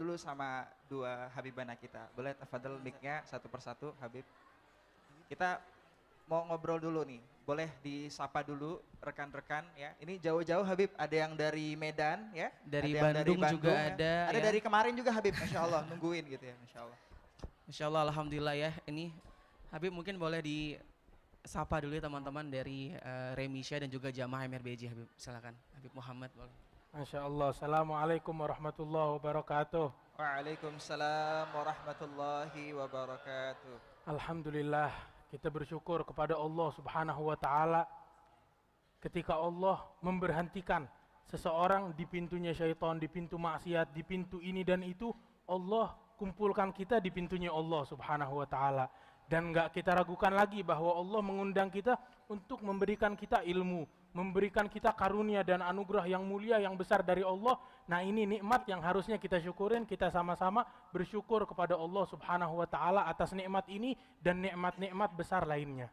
dulu sama dua Habibana kita. Boleh tafadhol mic-nya satu persatu Habib. Kita mau ngobrol dulu nih. Boleh disapa dulu rekan-rekan ya. Ini jauh-jauh Habib, ada yang dari Medan ya. Dari Ada yang dari Bandung juga ya. ada Ada ya. dari kemarin juga Habib, Masya Allah nungguin gitu ya, Masya Allah. Masya Allah, Alhamdulillah ya. Ini Habib mungkin boleh disapa dulu ya teman-teman dari Remisha dan juga jamaah MRBJ Habib. Silakan Habib Muhammad boleh. Masya Allah. Assalamualaikum warahmatullahi wabarakatuh. Waalaikumsalam warahmatullahi wabarakatuh. Alhamdulillah, kita bersyukur kepada Allah Subhanahu wa taala ketika Allah memberhentikan seseorang di pintunya syaitan, di pintu maksiat, di pintu ini dan itu, Allah kumpulkan kita di pintunya Allah Subhanahu wa taala. Dan enggak kita ragukan lagi bahwa Allah mengundang kita untuk memberikan kita ilmu, memberikan kita karunia dan anugerah yang mulia yang besar dari Allah. Nah, ini nikmat yang harusnya kita syukurin, kita sama-sama bersyukur kepada Allah Subhanahu wa taala atas nikmat ini dan nikmat-nikmat besar lainnya.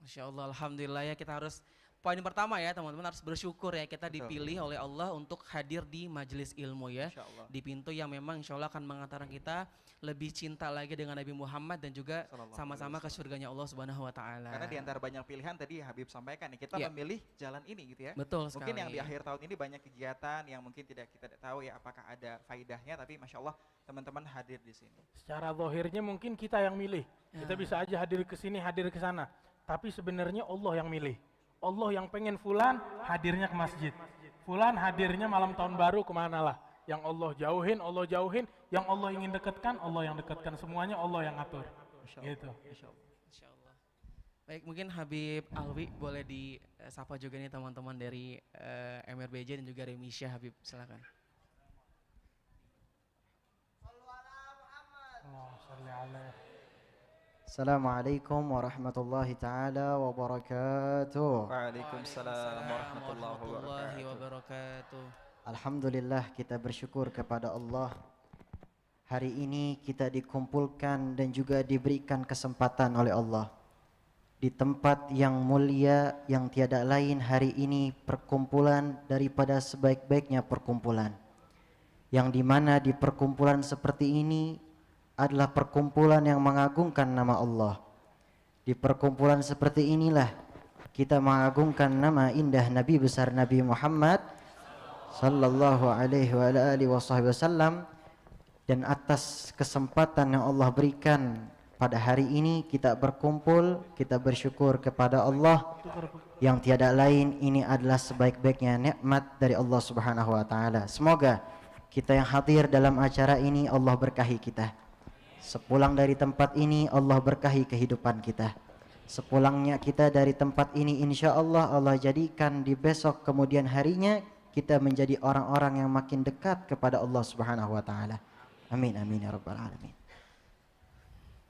Masya Allah, Alhamdulillah ya, kita harus poin pertama ya teman-teman, harus bersyukur ya kita dipilih oleh Allah untuk hadir di majelis ilmu ya, di pintu yang memang insya Allah akan mengantarkan kita lebih cinta lagi dengan Nabi Muhammad dan juga sama-sama ke surganya Allah Subhanahu wa taala. Karena di antara banyak pilihan tadi Habib sampaikan nih, kita memilih jalan ini gitu ya. Betul mungkin sekali. Yang di akhir tahun ini banyak kegiatan yang mungkin kita tidak tahu ya apakah ada faidahnya, tapi Masya Allah teman-teman hadir di sini. Secara zahirnya mungkin kita yang milih. Kita bisa aja hadir ke sini, hadir ke sana. Tapi sebenarnya Allah yang milih. Allah yang pengen fulan hadirnya ke masjid. Fulan hadirnya malam tahun baru kemana lah. Yang Allah jauhin. Yang Allah ingin dekatkan, Allah yang dekatkan. Semuanya Allah yang atur. Gitu. Insya Allah. Baik, mungkin Habib Alwi boleh disapa juga nih teman-teman dari MRBJ dan juga Remisha. Habib, silakan. Assalamualaikum warahmatullahi taala wabarakatuh. Waalaikumsalam warahmatullahi wabarakatuh. Alhamdulillah, kita bersyukur kepada Allah. Hari ini kita dikumpulkan dan juga diberikan kesempatan oleh Allah di tempat yang mulia yang tiada lain. Hari ini perkumpulan daripada sebaik-baiknya perkumpulan, yang dimana di perkumpulan seperti ini adalah perkumpulan yang mengagungkan nama Allah. Di perkumpulan seperti inilah kita mengagungkan nama indah Nabi besar Nabi Muhammad sallallahu alaihi wa alihi wasallam. Dan atas kesempatan yang Allah berikan pada hari ini kita berkumpul, kita bersyukur kepada Allah yang tiada lain. Ini adalah sebaik-baiknya nikmat dari Allah Subhanahu wa taala. Semoga kita yang hadir dalam acara ini Allah berkahi kita. Sepulang dari tempat ini Allah berkahi kehidupan kita. Sepulangnya kita dari tempat ini insya Allah Allah jadikan di besok kemudian harinya kita menjadi orang-orang yang makin dekat kepada Allah Subhanahu wa taala. Amin amin ya rabbal alamin.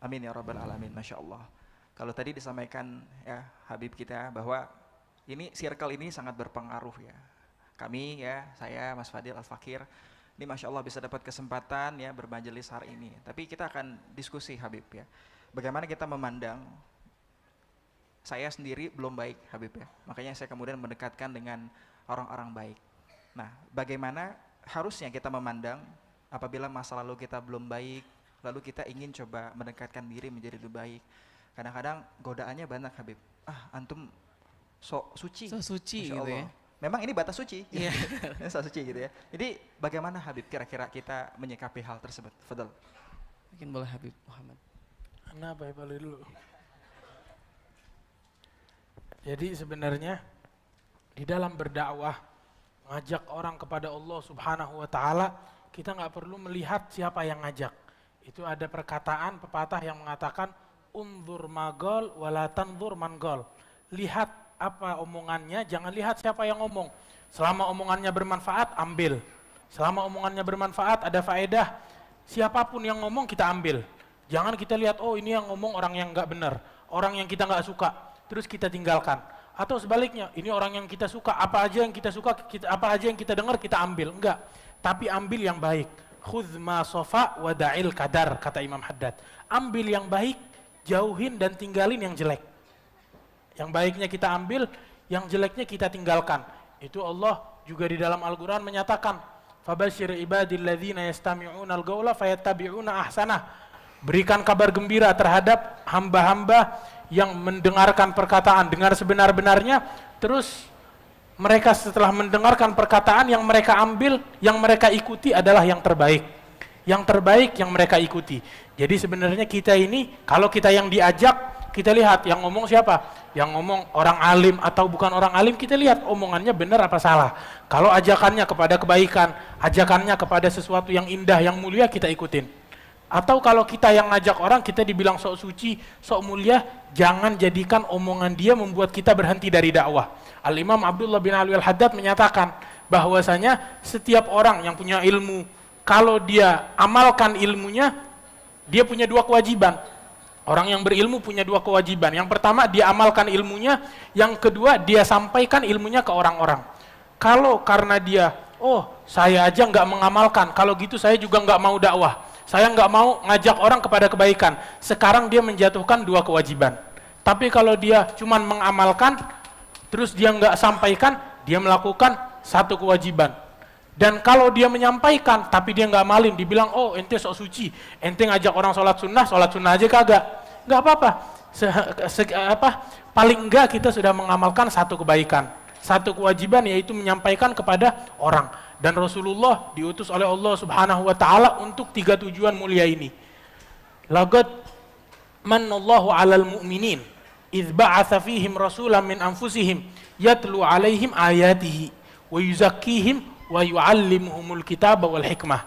Amin ya rabbal alamin. Masya Allah. Kalau tadi disampaikan ya Habib kita bahwa ini circle ini sangat berpengaruh ya. Kami ya, saya Mas Fadil Al-Fakir ini Masya Allah bisa dapat kesempatan ya bermajelis hari ini. Tapi kita akan diskusi Habib ya. Bagaimana kita memandang saya sendiri belum baik Habib ya. Makanya saya kemudian mendekatkan dengan orang-orang baik. Nah, bagaimana harusnya kita memandang apabila masa lalu kita belum baik, lalu kita ingin coba mendekatkan diri menjadi lebih baik. Kadang-kadang godaannya banyak Habib. Antum sok suci. So suci Masya gitu Allah. ya. Memang ini batas suci. Iya. Batas suci gitu ya. Jadi bagaimana Habib kira-kira kita menyikapi hal tersebut? Fadal. Mungkin boleh Habib Muhammad. Kenapa ya boleh dulu? Jadi sebenarnya di dalam berdakwah, ngajak orang kepada Allah Subhanahu wa taala, kita nggak perlu melihat siapa yang ngajak. Itu ada perkataan pepatah yang mengatakan unzur magol wala tanzur mangol. Lihat apa omongannya, jangan lihat siapa yang ngomong. Selama omongannya bermanfaat, ambil. Selama omongannya bermanfaat, ada faedah, siapapun yang ngomong kita ambil. Jangan kita lihat, oh ini yang ngomong orang yang nggak benar, orang yang kita nggak suka, terus kita tinggalkan. Atau sebaliknya, ini orang yang kita suka, apa aja yang kita suka, apa aja yang kita dengar kita ambil. Enggak, tapi ambil yang baik. Khudz ma sofa wa da'il kadar, kata Imam Haddad. Ambil yang baik, jauhin dan tinggalin yang jelek. Yang baiknya kita ambil, yang jeleknya kita tinggalkan. Itu Allah juga di dalam Al-Quran menyatakan, Fabashir ibadil ladzina yastami'unal qaula fayattabi'una ahsanah. Berikan kabar gembira terhadap hamba-hamba yang mendengarkan perkataan, dengar sebenar-benarnya, terus mereka setelah mendengarkan perkataan yang mereka ambil, yang mereka ikuti adalah yang terbaik. Yang terbaik yang mereka ikuti. Jadi sebenarnya kita ini, kalau kita yang diajak, kita lihat yang ngomong siapa? Yang ngomong orang alim atau bukan orang alim, kita lihat omongannya benar apa salah. Kalau ajakannya kepada kebaikan, ajakannya kepada sesuatu yang indah, yang mulia, kita ikutin. Atau kalau kita yang ngajak orang, kita dibilang sok suci, sok mulia, jangan jadikan omongan dia membuat kita berhenti dari dakwah. Al-Imam Abdullah bin Alwi Al-Haddad menyatakan bahwasanya setiap orang yang punya ilmu, kalau dia amalkan ilmunya, dia punya dua kewajiban. Orang yang berilmu punya dua kewajiban. Yang pertama, dia amalkan ilmunya. Yang kedua, dia sampaikan ilmunya ke orang-orang. Kalau karena dia, oh saya aja nggak mengamalkan, kalau gitu saya juga nggak mau dakwah. Saya nggak mau ngajak orang kepada kebaikan. Sekarang dia menjatuhkan dua kewajiban. Tapi kalau dia cuma mengamalkan, terus dia nggak sampaikan, dia melakukan satu kewajiban. Dan kalau dia menyampaikan, tapi dia nggak amalin, dibilang, oh ente sok suci, ente ngajak orang sholat sunnah aja kagak. Nggak apa-apa. Paling enggak kita sudah mengamalkan satu kebaikan. Satu kewajiban yaitu menyampaikan kepada orang. Dan Rasulullah diutus oleh Allah Subhanahu wa taala untuk 3 tujuan mulia ini. Laqad manallahu 'alal mu'minin idz ba'atsa fihim rasulan min anfusihim yatlu 'alaihim ayatihi wa yuzakkihim wa yu'allimuhumul kitaba wal hikmah.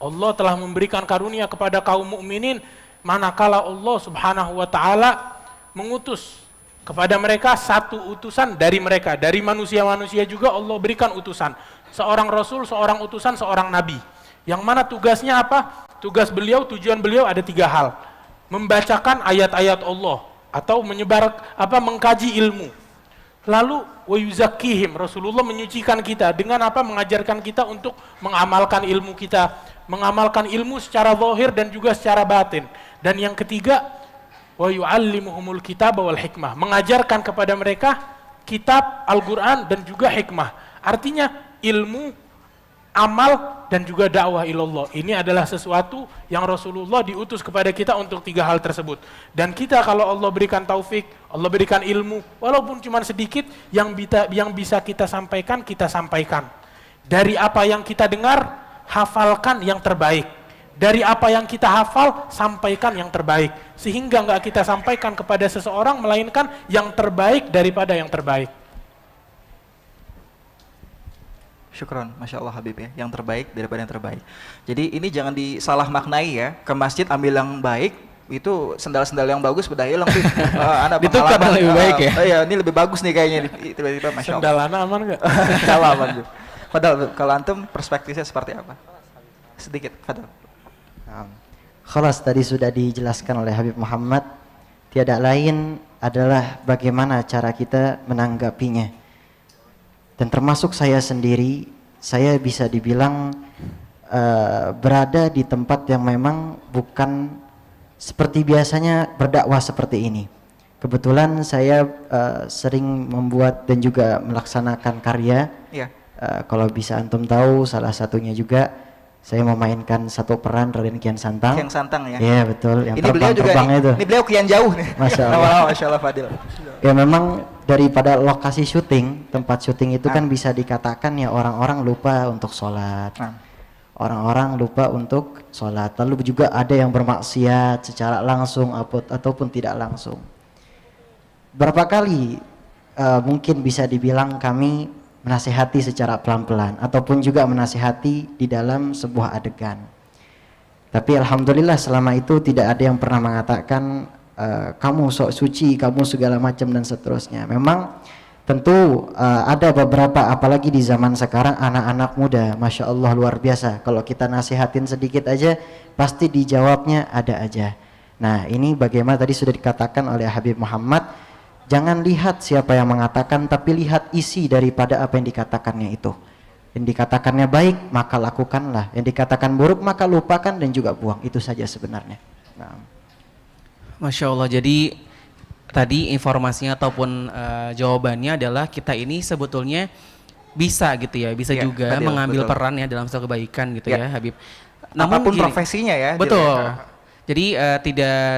Allah telah memberikan karunia kepada kaum mukminin manakala Allah Subhanahu wa taala mengutus kepada mereka satu utusan dari mereka, dari manusia-manusia juga Allah berikan utusan. Seorang rasul, seorang utusan, seorang nabi. Yang mana tugasnya apa? Tugas beliau, tujuan beliau ada 3 hal. Membacakan ayat-ayat Allah atau mengkaji ilmu. Lalu wa yuzakkihim, Rasulullah menyucikan kita dengan apa? Mengajarkan kita untuk mengamalkan ilmu kita, mengamalkan ilmu secara zahir dan juga secara batin. Dan yang ketiga, wa yu'allimuhumul kitaba wal hikmah, mengajarkan kepada mereka kitab, Al-Qur'an dan juga hikmah. Artinya ilmu, amal, dan juga dakwah ilallah. Ini adalah sesuatu yang Rasulullah diutus kepada kita untuk 3 hal tersebut. Dan kita kalau Allah berikan taufik, Allah berikan ilmu, walaupun cuma sedikit, yang bisa kita sampaikan, kita sampaikan. Dari apa yang kita dengar, hafalkan yang terbaik. Dari apa yang kita hafal, sampaikan yang terbaik. Sehingga nggak kita sampaikan kepada seseorang, melainkan yang terbaik daripada yang terbaik. Syukron, Masya Allah Habib ya, yang terbaik daripada yang terbaik. Jadi ini jangan disalah maknai ya, ke masjid ambil yang baik, itu sendal-sendal yang bagus udah hilang sih. Ditukar lebih baik ya? Oh iya, ini lebih bagus nih kayaknya, tiba-tiba Masya Allah. Sendal anak aman nggak? Sendal aman. Padahal kalau antum perspektifnya seperti apa? Sedikit, Fadal. Khalas tadi sudah dijelaskan oleh Habib Muhammad, tiada lain adalah bagaimana cara kita menanggapinya. Dan termasuk saya sendiri, saya bisa dibilang berada di tempat yang memang bukan seperti biasanya berdakwah seperti ini. Kebetulan saya sering membuat dan juga melaksanakan karya. Iya. Kalau bisa antum tahu, salah satunya juga saya memainkan satu peran Raden Kian Santang. Kian Santang ya. Iya betul. Yang ini beliau juga itu. Ini beliau kian jauh nih. Masya Allah. Masya Allah Fadil. Ya memang daripada lokasi syuting, tempat syuting itu kan bisa dikatakan ya orang-orang lupa untuk sholat. Orang-orang lupa untuk sholat. Lalu juga ada yang bermaksiat secara langsung ataupun tidak langsung. Berapa kali mungkin bisa dibilang kami menasihati secara pelan-pelan ataupun juga menasihati di dalam sebuah adegan. Tapi alhamdulillah selama itu tidak ada yang pernah mengatakan kamu sok suci, kamu segala macam dan seterusnya. Memang tentu ada beberapa, apalagi di zaman sekarang anak-anak muda, Masya Allah luar biasa. Kalau kita nasihatin sedikit aja pasti dijawabnya ada aja. Nah ini bagaimana tadi sudah dikatakan oleh Habib Muhammad, jangan lihat siapa yang mengatakan, tapi lihat isi daripada apa yang dikatakannya itu. Yang dikatakannya baik, maka lakukanlah. Yang dikatakan buruk, maka lupakan dan juga buang. Itu saja sebenarnya. Nah. Masya Allah, jadi tadi informasinya ataupun jawabannya adalah kita ini sebetulnya bisa gitu ya, bisa Ya, juga Fadil, mengambil betul. peran ya dalam suatu kebaikan gitu Ya. ya Habib. Apapun gini, profesinya ya. Dil, betul. ya. Jadi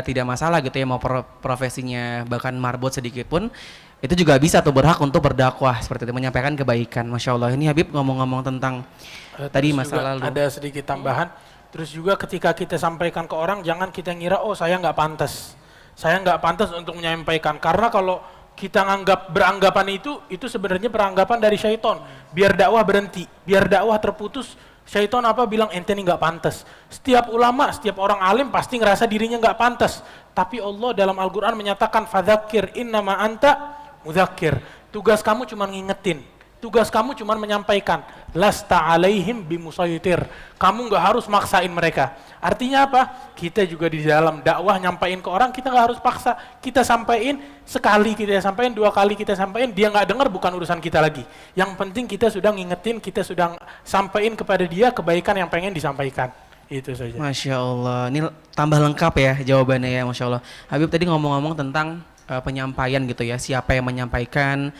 tidak masalah gitu ya mau profesinya bahkan marbot sedikit pun itu juga bisa tuh berhak untuk berdakwah seperti itu, menyampaikan kebaikan. Masya Allah. Ini Habib ngomong-ngomong tentang tadi Terus masa juga lalu. ada sedikit tambahan. Terus juga ketika kita sampaikan ke orang, jangan kita ngira, oh saya nggak pantas. Saya nggak pantas untuk menyampaikan. Karena kalau kita beranggapan itu sebenarnya beranggapan dari syaitan. Biar dakwah berhenti, biar dakwah terputus. Syaitan apa bilang ente ini nggak pantas. Setiap ulama, setiap orang alim pasti ngerasa dirinya nggak pantas. Tapi Allah dalam Al-Quran menyatakan, fadzakir innama anta mudzakir. Tugas kamu cuma ngingetin. Tugas kamu cuma menyampaikan. Lasta alaihim bimusaytir. Kamu nggak harus maksain mereka. Artinya apa? Kita juga di dalam dakwah nyampain ke orang, kita nggak harus paksa. Kita sampaikan sekali, kita sampaikan 2 kali, kita sampaikan, dia nggak dengar bukan urusan kita lagi. Yang penting kita sudah ngingetin, kita sudah sampaikan kepada dia kebaikan yang pengen disampaikan. Itu saja. Masya Allah, ini tambah lengkap ya jawabannya ya, Masya Allah. Habib tadi ngomong-ngomong tentang penyampaian gitu ya, siapa yang menyampaikan,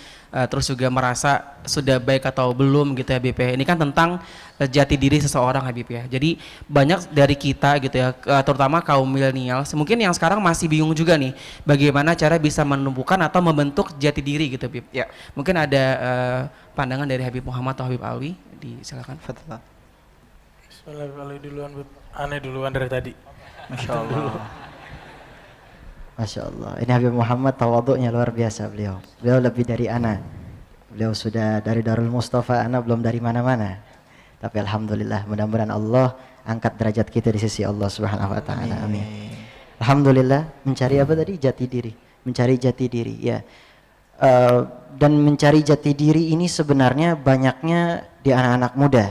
terus juga merasa sudah baik atau belum gitu ya Habib ya. Ini kan tentang jati diri seseorang Habib ya. Jadi banyak dari kita gitu ya, terutama kaum milenial, mungkin yang sekarang masih bingung juga nih, bagaimana cara bisa menumbuhkan atau membentuk jati diri gitu Habib. Ya. Mungkin ada pandangan dari Habib Muhammad atau Habib Alwi, silakan. Fadil. Bismillahirrahmanirrahim duluan, aneh duluan dari tadi. Masya Allah. Masya Allah. Ini Habib Muhammad tawaduknya luar biasa beliau. Beliau lebih dari ana. Beliau sudah dari Darul Mustafa, ana belum dari mana-mana. Tapi alhamdulillah, mudah-mudahan Allah angkat derajat kita di sisi Allah Subhanahu wa taala. Amin. Alhamdulillah, mencari apa tadi? Jati diri. Mencari jati diri, ya. Dan mencari jati diri ini sebenarnya banyaknya di anak-anak muda,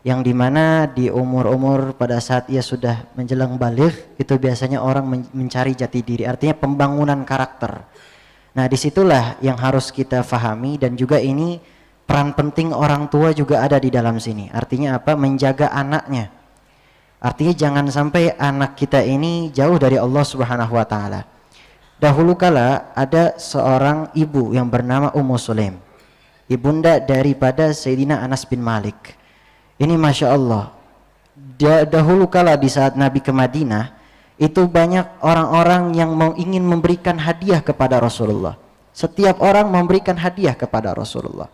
yang dimana di umur-umur pada saat ia sudah menjelang baligh itu biasanya orang mencari jati diri, artinya pembangunan karakter. Nah disitulah yang harus kita fahami, dan juga ini peran penting orang tua juga ada di dalam sini. Artinya apa? Menjaga anaknya. Artinya jangan sampai anak kita ini jauh dari Allah Subhanahu wa taala. Dahulu kala ada seorang ibu yang bernama Ummu Sulaim, ibunda daripada Sayyidina Anas bin Malik. Ini Masya Allah, dahulu kala di saat Nabi ke Madinah, itu banyak orang-orang yang ingin memberikan hadiah kepada Rasulullah. Setiap orang memberikan hadiah kepada Rasulullah.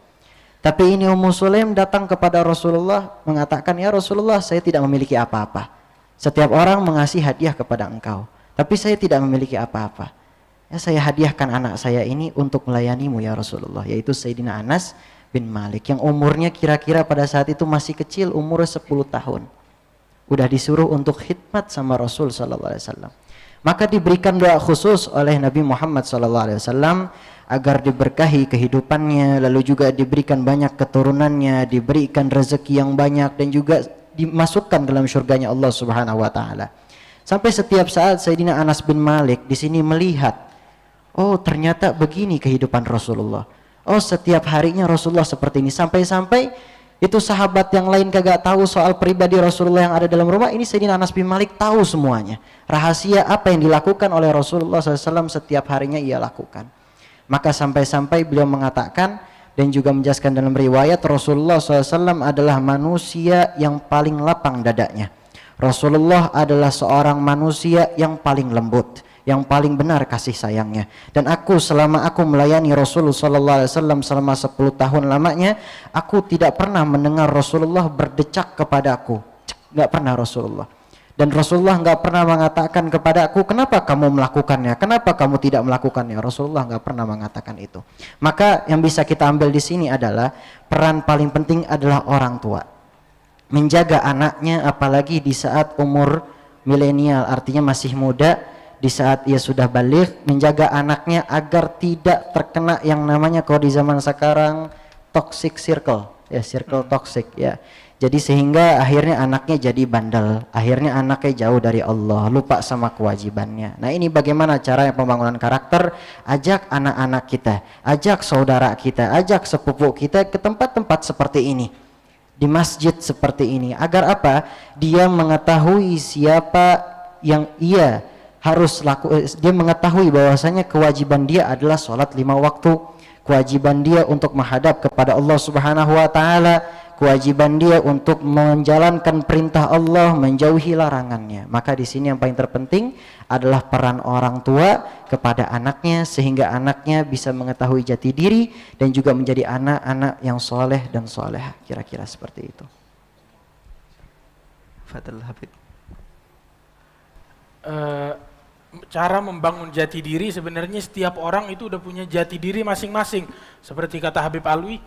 Tapi ini Ummu Sulaim datang kepada Rasulullah mengatakan, ya Rasulullah, saya tidak memiliki apa-apa. Setiap orang mengasih hadiah kepada engkau, tapi saya tidak memiliki apa-apa. Ya saya hadiahkan anak saya ini untuk melayanimu ya Rasulullah, yaitu Sayyidina Anas bin Malik, yang umurnya kira-kira pada saat itu masih kecil, umurnya 10 tahun. Udah disuruh untuk khidmat sama Rasul sallallahu alaihi wasallam. Maka diberikan doa khusus oleh Nabi Muhammad sallallahu alaihi wasallam agar diberkahi kehidupannya, lalu juga diberikan banyak keturunannya, diberikan rezeki yang banyak, dan juga dimasukkan dalam syurganya Allah Subhanahu wa taala. Sampai setiap saat Sayyidina Anas bin Malik di sini melihat, oh ternyata begini kehidupan Rasulullah. Oh setiap harinya Rasulullah seperti ini. Sampai-sampai itu sahabat yang lain kagak tahu soal pribadi Rasulullah yang ada dalam rumah. Ini Sayyidina Anas bin Malik tahu semuanya. Rahasia apa yang dilakukan oleh Rasulullah SAW setiap harinya ia lakukan. Maka sampai-sampai beliau mengatakan dan juga menjelaskan dalam riwayat, Rasulullah SAW adalah manusia yang paling lapang dadanya. Rasulullah adalah seorang manusia yang paling lembut, yang paling benar kasih sayangnya. Dan aku selama aku melayani Rasulullah SAW selama 10 tahun lamanya, aku tidak pernah mendengar Rasulullah berdecak kepada aku. Gak pernah Rasulullah. Dan Rasulullah gak pernah mengatakan kepada aku, kenapa kamu melakukannya, kenapa kamu tidak melakukannya. Rasulullah gak pernah mengatakan itu. Maka yang bisa kita ambil di sini adalah peran paling penting adalah orang tua. Menjaga anaknya, apalagi di saat umur milenial, artinya masih muda. Di saat ia sudah balik, menjaga anaknya agar tidak terkena yang namanya kalau di zaman sekarang toxic circle, ya circle toxic ya. Jadi sehingga akhirnya anaknya jadi bandel, akhirnya anaknya jauh dari Allah, lupa sama kewajibannya. Nah ini bagaimana cara pembangunan karakter? Ajak anak-anak kita, ajak saudara kita, ajak sepupu kita ke tempat-tempat seperti ini, di masjid seperti ini, agar apa? Dia mengetahui siapa yang ia dia mengetahui bahwasanya kewajiban dia adalah sholat 5 waktu, kewajiban dia untuk menghadap kepada Allah Subhanahu wa taala, kewajiban dia untuk menjalankan perintah Allah, menjauhi larangannya. Maka di sini yang paling terpenting adalah peran orang tua kepada anaknya, sehingga anaknya bisa mengetahui jati diri dan juga menjadi anak-anak yang soleh dan solehah. Kira-kira seperti itu. Fadl Habib. Cara membangun jati diri, sebenarnya setiap orang itu udah punya jati diri masing-masing. Seperti kata Habib Alwi,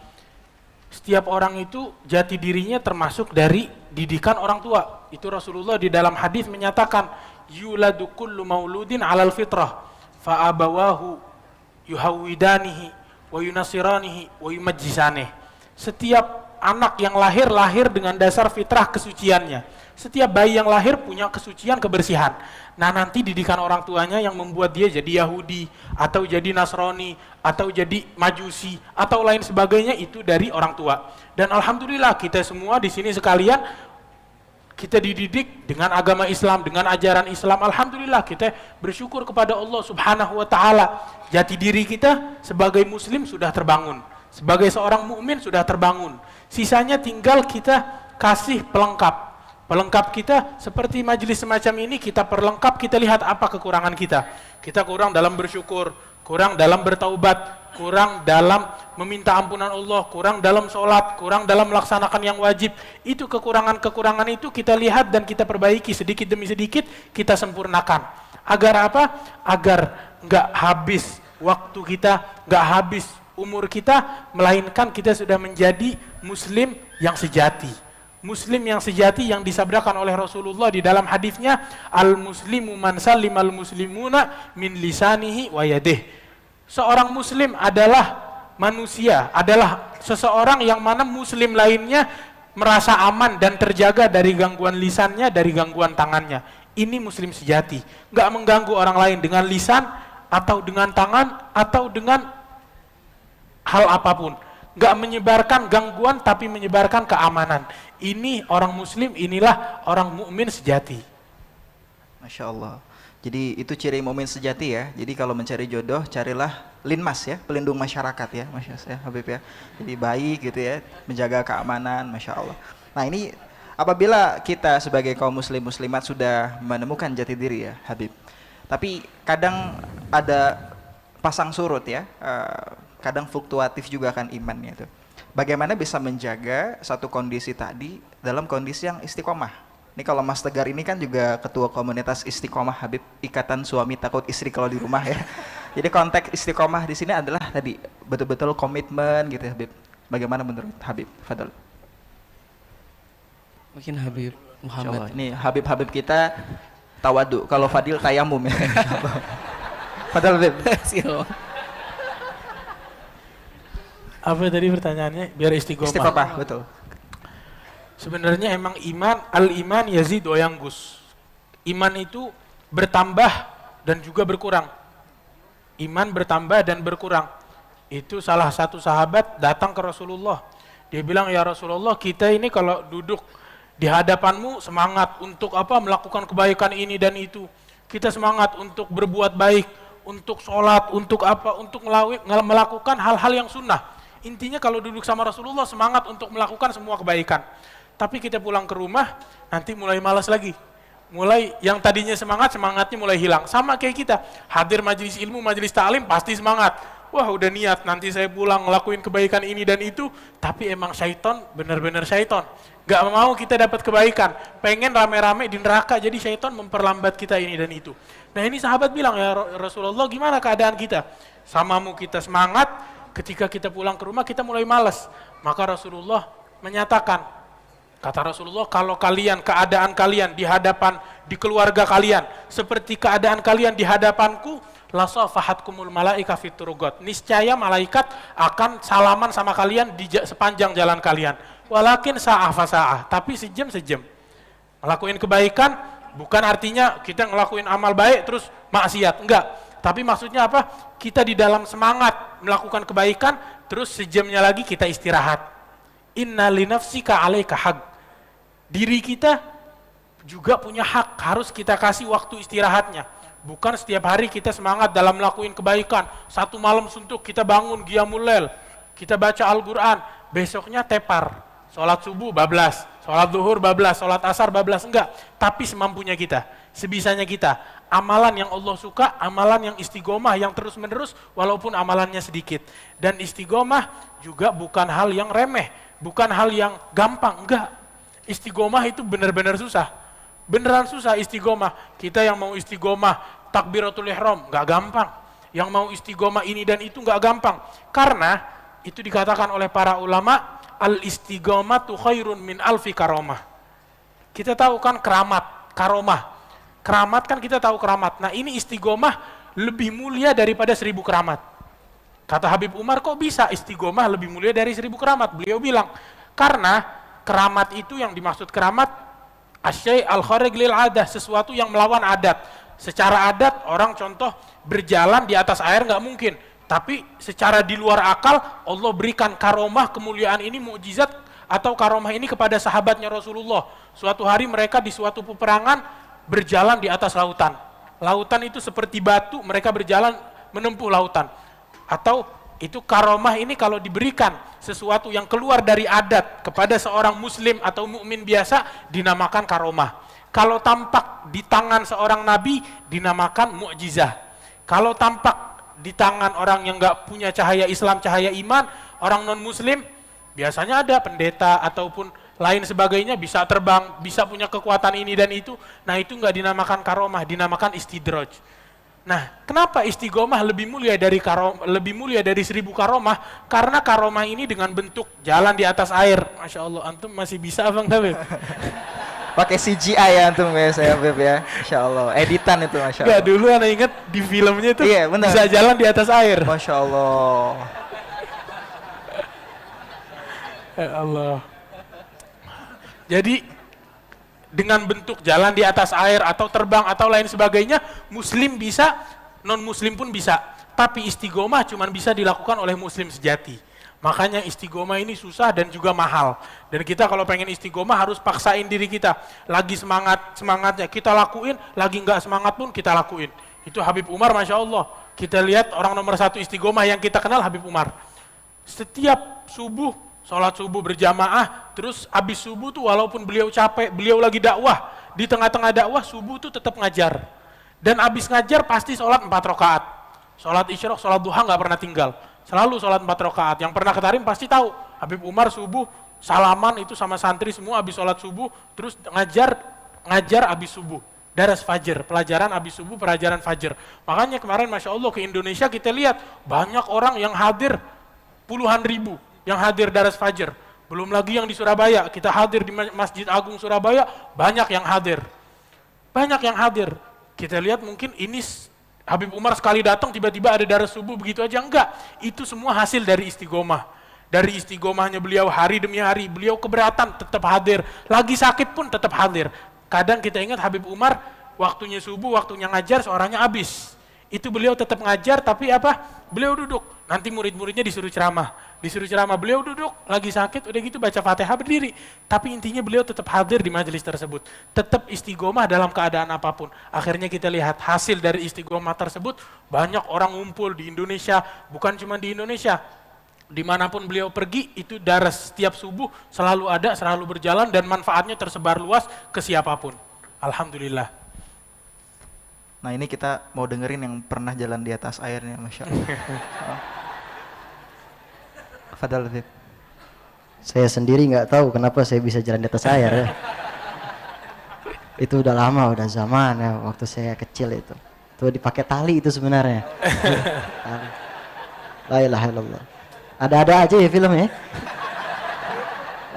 setiap orang itu jati dirinya termasuk dari didikan orang tua. Itu Rasulullah di dalam hadis menyatakan, yuladu kullu mauludin alal fitrah fa abawahu yuhawidanihi wa yunasiranihi wa yumajjisanih. Setiap anak yang lahir dengan dasar fitrah kesuciannya. Setiap bayi yang lahir punya kesucian, kebersihan. Nah, nanti didikan orang tuanya yang membuat dia jadi Yahudi atau jadi Nasrani atau jadi Majusi atau lain sebagainya, itu dari orang tua. Dan alhamdulillah kita semua di sini sekalian kita dididik dengan agama Islam, dengan ajaran Islam. Alhamdulillah kita bersyukur kepada Allah Subhanahu wa taala. Jati diri kita sebagai muslim sudah terbangun. Sebagai seorang mukmin sudah terbangun. Sisanya tinggal kita kasih pelengkap. Pelengkap kita seperti majelis semacam ini, kita perlengkap, kita lihat apa kekurangan kita. Kita kurang dalam bersyukur, kurang dalam bertaubat, kurang dalam meminta ampunan Allah, kurang dalam sholat, kurang dalam melaksanakan yang wajib. Itu kekurangan-kekurangan itu kita lihat dan kita perbaiki sedikit demi sedikit, kita sempurnakan. Agar apa? Agar nggak habis waktu kita, nggak habis umur kita, melainkan kita sudah menjadi muslim yang sejati. Muslim yang sejati yang disabdakan oleh Rasulullah di dalam hadisnya, al-muslimu man sallimal muslimuna min lisanihi wa yadihi. Seorang muslim adalah manusia, adalah seseorang yang mana muslim lainnya merasa aman dan terjaga dari gangguan lisannya, dari gangguan tangannya. Ini muslim sejati, nggak mengganggu orang lain dengan lisan atau dengan tangan atau dengan hal apapun. Nggak menyebarkan gangguan tapi menyebarkan keamanan. Ini orang muslim, inilah orang mukmin sejati. Masya Allah. Jadi itu ciri mukmin sejati ya. Jadi kalau mencari jodoh, carilah linmas ya, pelindung masyarakat ya, Masya Allah Habib ya. Jadi baik gitu ya, menjaga keamanan, Masya Allah. Nah ini apabila kita sebagai kaum muslim muslimat sudah menemukan jati diri ya Habib. Tapi kadang ada pasang surut ya, kadang fluktuatif juga kan imannya itu. Bagaimana bisa menjaga satu kondisi tadi dalam kondisi yang istiqomah? Ini kalau Mas Tegar ini kan juga ketua komunitas istiqomah Habib, Ikatan Suami Takut Istri Kalau di Rumah ya. Jadi konteks istiqomah di sini adalah tadi betul-betul komitmen gitu ya Habib. Bagaimana menurut Habib? Fadl. Mungkin Habib Muhammad. Ini Habib-Habib kita tawadu. Kalau Fadil tayamum ya. Fadl Habib. Apa tadi pertanyaannya? Biar istiqomah. Istiqomah, betul. Sebenarnya emang al-iman yazid wa yanqus. Iman itu bertambah dan juga berkurang. Iman bertambah dan berkurang. Itu salah satu sahabat datang ke Rasulullah. Dia bilang, ya Rasulullah, kita ini kalau duduk di hadapanmu semangat untuk apa? Melakukan kebaikan ini dan itu. Kita semangat untuk berbuat baik, untuk sholat, untuk apa? Untuk melakukan hal-hal yang sunnah. Intinya kalau duduk sama Rasulullah semangat untuk melakukan semua kebaikan. Tapi kita pulang ke rumah, nanti mulai malas lagi. Mulai yang tadinya semangatnya mulai hilang. Sama kayak kita, hadir majelis ilmu, majelis ta'lim pasti semangat. Wah udah niat, nanti saya pulang ngelakuin kebaikan ini dan itu. Tapi emang syaiton, benar-benar syaiton. Gak mau kita dapat kebaikan. Pengen rame-rame di neraka, jadi syaiton memperlambat kita ini dan itu. Nah ini sahabat bilang, ya Rasulullah gimana keadaan kita? Samamu kita semangat, ketika kita pulang ke rumah kita mulai malas. Maka Rasulullah menyatakan, kata Rasulullah, kalau keadaan kalian di hadapan, di keluarga kalian seperti keadaan kalian di hadapanku, la safahatkumul malaika fit turuqat. Niscaya malaikat akan salaman sama kalian di sepanjang jalan kalian. Walakin sa'ah fa sa'ah, tapi sejam-sejam. Ngelakuin kebaikan bukan artinya kita ngelakuin amal baik terus maksiat, enggak. Tapi maksudnya apa? Kita di dalam semangat melakukan kebaikan, terus sejamnya lagi kita istirahat. Inna li nafsika 'alaika haq. Diri kita juga punya hak, harus kita kasih waktu istirahatnya. Bukan setiap hari kita semangat dalam melakukan kebaikan. Satu malam suntuk kita bangun qiyamul lail, kita baca Al-Quran, besoknya tepar. Sholat subuh bablas, sholat zuhur bablas, sholat asar bablas, enggak. Tapi semampunya kita, sebisanya kita. Amalan yang Allah suka, amalan yang istiqomah, yang terus menerus, walaupun amalannya sedikit. Dan istiqomah juga bukan hal yang remeh, bukan hal yang gampang, enggak. Istiqomah itu benar-benar susah. Beneran susah istiqomah. Kita yang mau istiqomah takbiratul ihram nggak gampang. Yang mau istiqomah ini dan itu nggak gampang. Karena itu dikatakan oleh para ulama, al istiqomatu khairun min alfi karomah. Kita tahu kan keramat, karomah. Keramat kan kita tahu keramat. Nah ini istiqomah lebih mulia daripada 1000 keramat. Kata Habib Umar, kok bisa istiqomah lebih mulia dari 1000 keramat? Beliau bilang, karena keramat itu yang dimaksud keramat asyai al-kharij lil adah, sesuatu yang melawan adat. Secara adat orang contoh berjalan di atas air nggak mungkin, tapi secara di luar akal Allah berikan karomah, kemuliaan ini, mukjizat atau karomah ini kepada sahabatnya Rasulullah. Suatu hari mereka di suatu peperangan berjalan di atas lautan. Lautan itu seperti batu, mereka berjalan menempuh lautan. Atau itu karomah ini kalau diberikan sesuatu yang keluar dari adat kepada seorang muslim atau mukmin biasa dinamakan karomah. Kalau tampak di tangan seorang nabi dinamakan mukjizah. Kalau tampak di tangan orang yang nggak punya cahaya Islam, cahaya iman, orang non muslim, biasanya ada pendeta ataupun lain sebagainya bisa terbang, bisa punya kekuatan ini dan itu. Nah itu nggak dinamakan karomah, dinamakan istidraj. Nah, kenapa istiqomah lebih mulia dari 1000 karomah? Karena karomah ini dengan bentuk jalan di atas air. Masya Allah, antum masih bisa Bang Habib? Pakai CGI ya antum ya saya Beb ya. Masya Allah, editan itu Masya Allah. Enggak, dulu anak ingat di filmnya itu iya, bisa jalan di atas air. Masya Allah. Ya Allah. Jadi dengan bentuk jalan di atas air atau terbang atau lain sebagainya, muslim bisa, non muslim pun bisa. Tapi istiqomah cuma bisa dilakukan oleh muslim sejati. Makanya istiqomah ini susah dan juga mahal. Dan kita kalau pengen istiqomah harus paksain diri kita. Lagi semangatnya kita lakuin, lagi nggak semangat pun kita lakuin. Itu Habib Umar, Masya Allah. Kita lihat orang nomor 1 istiqomah yang kita kenal Habib Umar. Setiap subuh, sholat subuh berjamaah, terus habis subuh tuh walaupun beliau capek, beliau lagi dakwah, di tengah-tengah dakwah subuh tuh tetap ngajar. Dan habis ngajar pasti sholat 4 rakaat. Sholat isyraq, sholat duha nggak pernah tinggal. Selalu sholat 4 rakaat. Yang pernah ke Tarim pasti tahu, Habib Umar subuh salaman itu sama santri semua habis sholat subuh, terus ngajar habis subuh. Daras Fajr, pelajaran habis subuh, pelajaran Fajr. Makanya kemarin Masya Allah ke Indonesia kita lihat banyak orang yang hadir, puluhan ribu yang hadir Daras Fajr. Belum lagi yang di Surabaya, kita hadir di Masjid Agung Surabaya, banyak yang hadir. Banyak yang hadir. Kita lihat mungkin ini Habib Umar sekali datang tiba-tiba ada Daras subuh begitu aja, enggak. Itu semua hasil dari istiqomah. Dari istiqomahnya beliau hari demi hari, beliau keberatan tetap hadir. Lagi sakit pun tetap hadir. Kadang kita ingat Habib Umar, waktunya subuh, waktunya ngajar, suaranya habis. Itu beliau tetap ngajar, tapi apa? Beliau duduk. Nanti murid-muridnya disuruh ceramah. Beliau duduk, lagi sakit, udah gitu baca Fatihah berdiri. Tapi intinya beliau tetap hadir di majelis tersebut. Tetap istiqomah dalam keadaan apapun. Akhirnya kita lihat hasil dari istiqomah tersebut, banyak orang ngumpul di Indonesia, bukan cuma di Indonesia. Dimanapun beliau pergi, itu daras setiap subuh selalu ada, selalu berjalan, dan manfaatnya tersebar luas ke siapapun. Alhamdulillah. Nah ini kita mau dengerin yang pernah jalan di atas airnya, Masya Allah. Fadal, Habib. Saya sendiri nggak tahu kenapa saya bisa jalan di atas air ya. Itu udah lama, udah zaman ya, waktu saya kecil itu. Itu dipakai tali itu sebenarnya. Tali. La ilaha illallah. Ada-ada aja ya filmnya.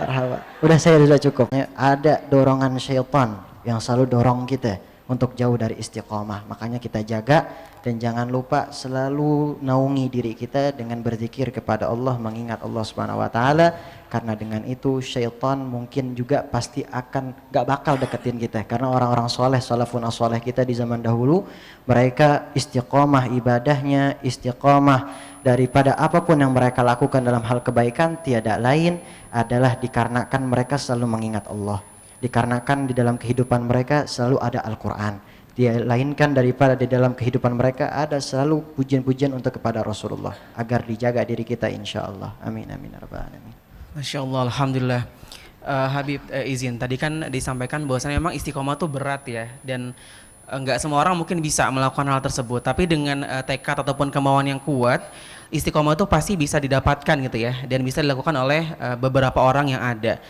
Marhaba. Udah saya sudah cukup. Ada dorongan syaitan yang selalu dorong kita untuk jauh dari istiqomah. Makanya kita jaga dan jangan lupa selalu naungi diri kita dengan berzikir kepada Allah, mengingat Allah Subhanahu wa taala, karena dengan itu syaitan mungkin juga pasti akan gak bakal deketin kita, karena orang-orang soleh, salafun as-soleh kita di zaman dahulu, mereka istiqomah ibadahnya, istiqomah daripada apapun yang mereka lakukan dalam hal kebaikan tiada lain adalah dikarenakan mereka selalu mengingat Allah. Dikarenakan di dalam kehidupan mereka selalu ada Al-Quran. dia lainkan daripada di dalam kehidupan mereka ada selalu pujian-pujian untuk kepada Rasulullah agar dijaga diri kita insyaallah. Amin amin ya rabbal alamin. Masya Allah, alhamdulillah. Habib izin, tadi kan disampaikan bahwasanya memang istiqomah tuh berat ya, dan enggak semua orang mungkin bisa melakukan hal tersebut, tapi dengan tekad ataupun kemauan yang kuat, istiqomah itu pasti bisa didapatkan gitu ya, dan bisa dilakukan oleh beberapa orang yang ada.